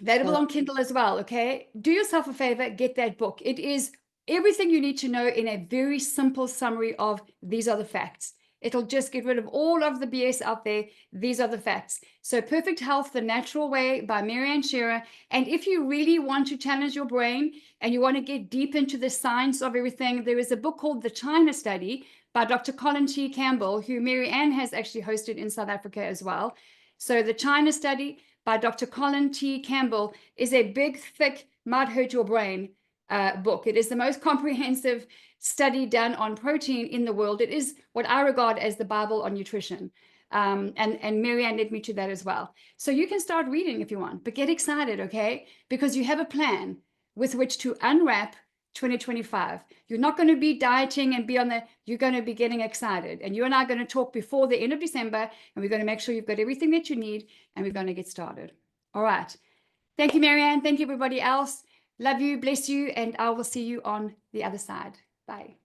available on Kindle as well. Okay, do yourself a favor, get that book. It is everything you need to know in a very simple summary of these are the facts. It'll just get rid of all of the BS out there. These are the facts. So Perfect Health the Natural Way by Marianne Shearer. And if you really want to challenge your brain and you want to get deep into the science of everything, there is a book called The China Study by Dr. Colin T. Campbell, who Marianne has actually hosted in South Africa as well. So The China Study by Dr. Colin T. Campbell is a big, thick, might hurt your brain book. It is the most comprehensive study done on protein in the world. It is what I regard as the Bible on nutrition. And Marianne led me to that as well. So you can start reading if you want, but get excited, okay? Because you have a plan with which to unwrap 2025. You're not going to be dieting and be on the, you're going to be getting excited. And you and I are going to talk before the end of December, and we're going to make sure you've got everything that you need, and we're going to get started. All right. Thank you, Marianne. Thank you, everybody else. Love you, bless you, and I will see you on the other side. Bye.